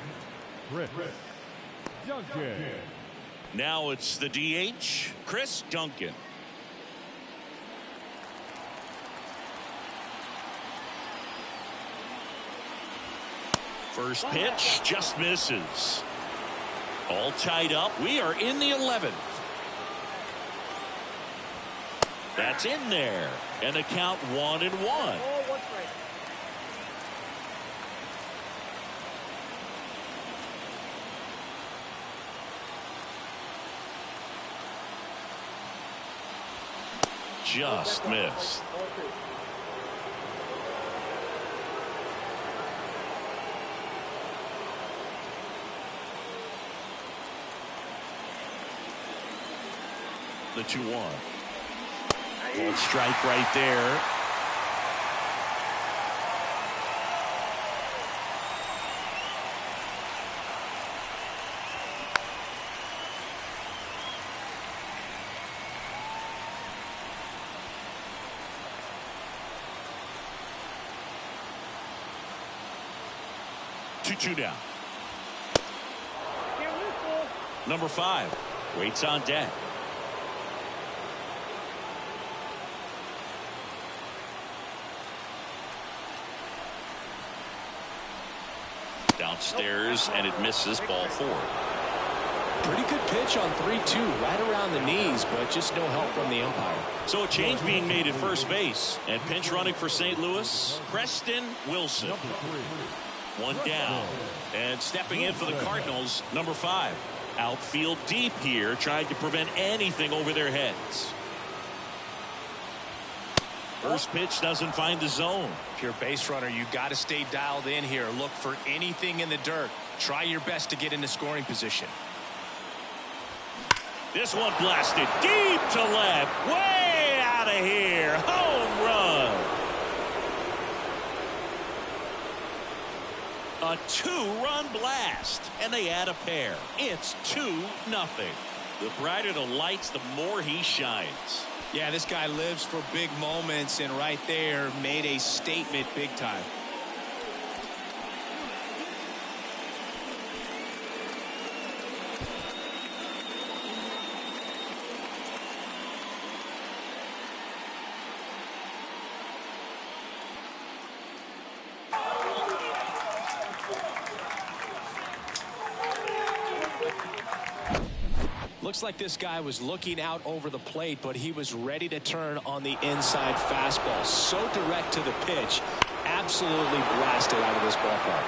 Chris Duncan. Now it's the DH, Chris Duncan. First pitch just misses. All tied up. We are in the 11th. That's in there. And the count 1-1. Just missed. The 2-1. Ball strike right there. Two down. Number 5 waits on deck. Downstairs, and it misses, ball 4. Pretty good pitch on 3-2, right around the knees, but just no help from the umpire. So a change being made at first base, and pinch running for St. Louis, Preston Wilson. 1 down, and stepping in for the Cardinals, number 5. Outfield deep here, trying to prevent anything over their heads. First pitch doesn't find the zone. If you're a base runner, you got to stay dialed in here. Look for anything in the dirt. Try your best to get into scoring position. This one blasted deep to left, way out of here. Home run. A 2-run blast, and they add a pair. It's 2-0. The brighter the lights, the more he shines. Yeah, this guy lives for big moments, and right there made a statement big time. Looks like this guy was looking out over the plate, but he was ready to turn on the inside fastball. So direct to the pitch. Absolutely blasted out of this ballpark.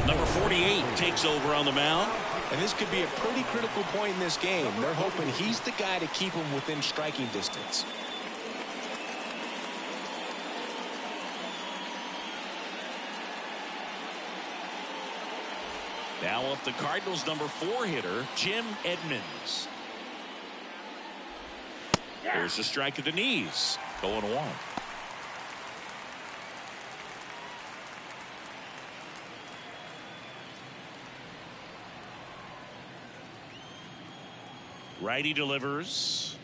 Number 48 takes over on the mound. And this could be a pretty critical point in this game. They're hoping he's the guy to keep him within striking distance. Now up the Cardinals number 4 hitter, Jim Edmonds. There's a strike at the knees. 0-1. Righty delivers.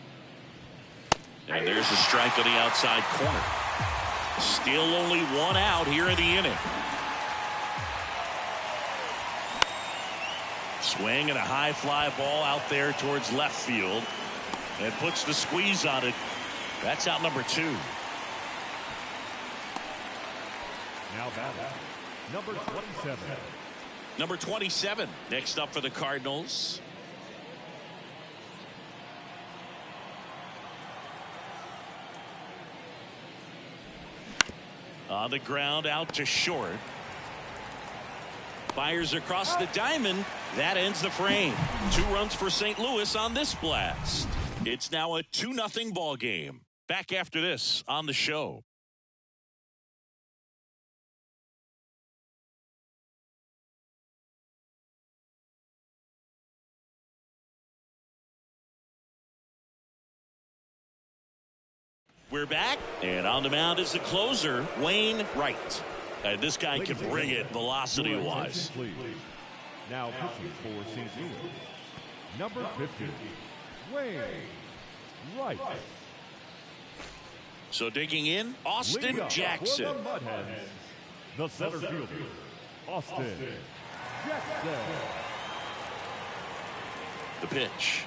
And there's a strike on the outside corner. Still only 1 out here in the inning. Swing and a high fly ball out there towards left field. And puts the squeeze on it. That's out number 2. Now batting, number 27. Number 27 next up for the Cardinals. On the ground out to short. Fires across the diamond. That ends the frame. 2 runs for St. Louis on this blast. It's now a 2-0 ball game. Back after this on the show. We're back, and on the mound is the closer, Wayne Wright. And this guy can bring it velocity-wise. Now pitching for St. Louis, number 50, Wayne Wright. So digging in, Austin Jackson. For the Mudhens, the center fielder, Austin Jackson. The pitch.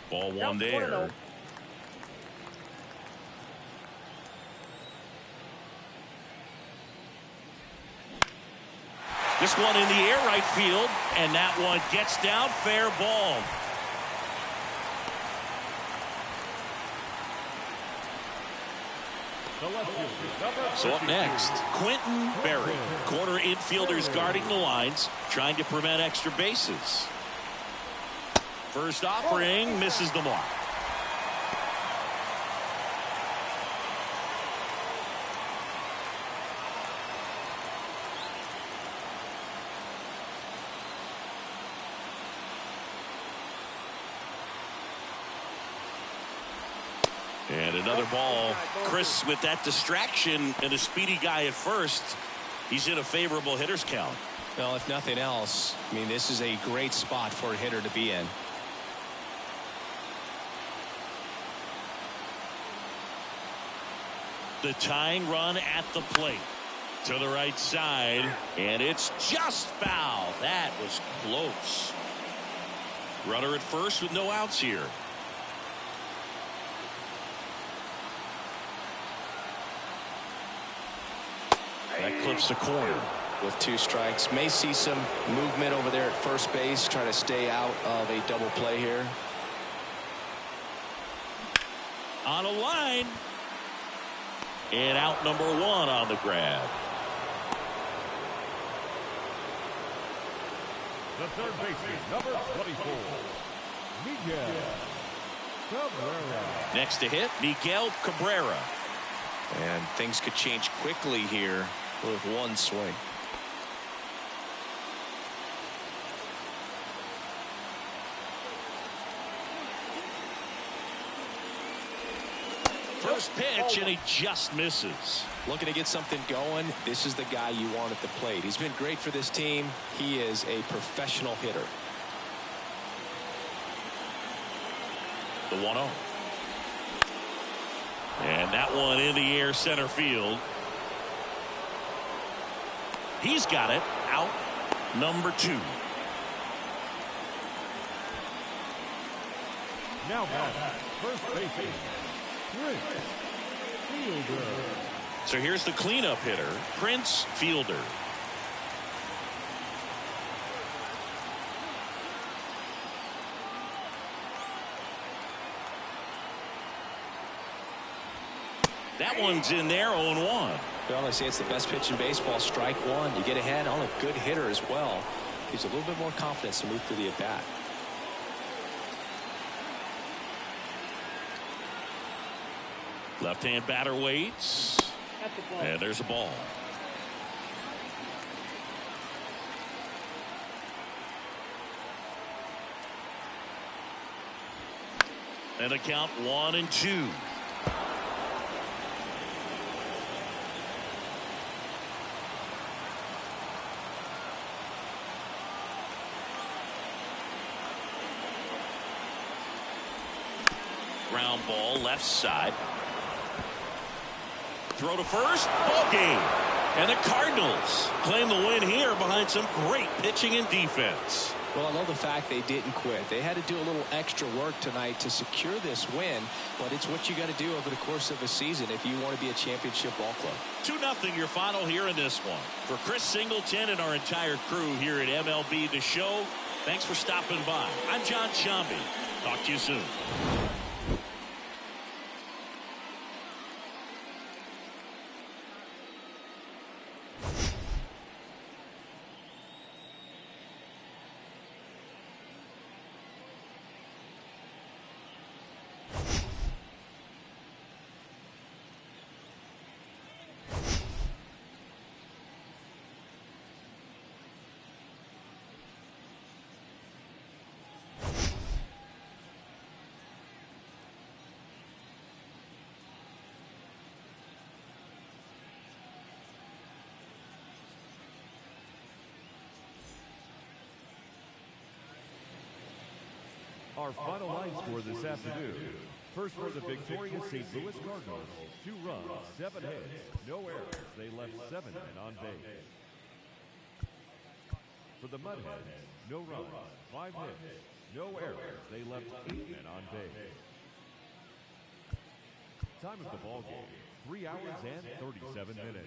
Ball 1 there. This one in the air right field, and that one gets down, fair ball. So up next, Quentin Berry. Corner infielders guarding the lines, trying to prevent extra bases. First offering misses the mark. And another ball. Chris, with that distraction and a speedy guy at first, he's in a favorable hitter's count. Well, if nothing else, I mean, this is a great spot for a hitter to be in. The tying run at the plate. To the right side, and it's just foul. That was close. Runner at first with no outs here. That clips the corner. With 2 strikes, may see some movement over there at first base, try to stay out of a double play here. On a line. And out number 1 on the grab. The third baseman, number 24, Miguel Cabrera. Next to hit, Miguel Cabrera. And things could change quickly here with 1 swing. First pitch, and he just misses. Looking to get something going. This is the guy you want at the plate. He's been great for this team. He is a professional hitter. The 1-0. And that one in the air center field. He's got it. Out number 2. Now back, first baseman, Prince Fielder. So here's the cleanup hitter, Prince Fielder. That one's in there, 0-1. Well, they say it's the best pitch in baseball. Strike one. You get ahead on a good hitter as well. Gives a little bit more confidence to move through the at-bat. Left-hand batter waits. And there's a ball. And a count 1-2. Ground ball left side. Throw to first. Ball game. And the Cardinals claim the win here behind some great pitching and defense. Well, I love the fact they didn't quit. They had to do a little extra work tonight to secure this win, but it's what you got to do over the course of a season if you want to be a championship ball club. 2-0 your final here in this one. For Chris Singleton and our entire crew here at MLB The Show, thanks for stopping by. I'm John Shambi. Talk to you soon. Our final line score this afternoon. First for the victorious St. Louis Cardinals, 2 runs, 7 hits, no errors. They left 7 men on base. For the Mudheads, no runs, 5 hits, no errors. They left 8 men on base. Time of the ball game, 3 hours and 37 minutes.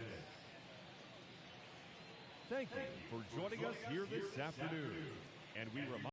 Thank you for joining us here this afternoon. And we remind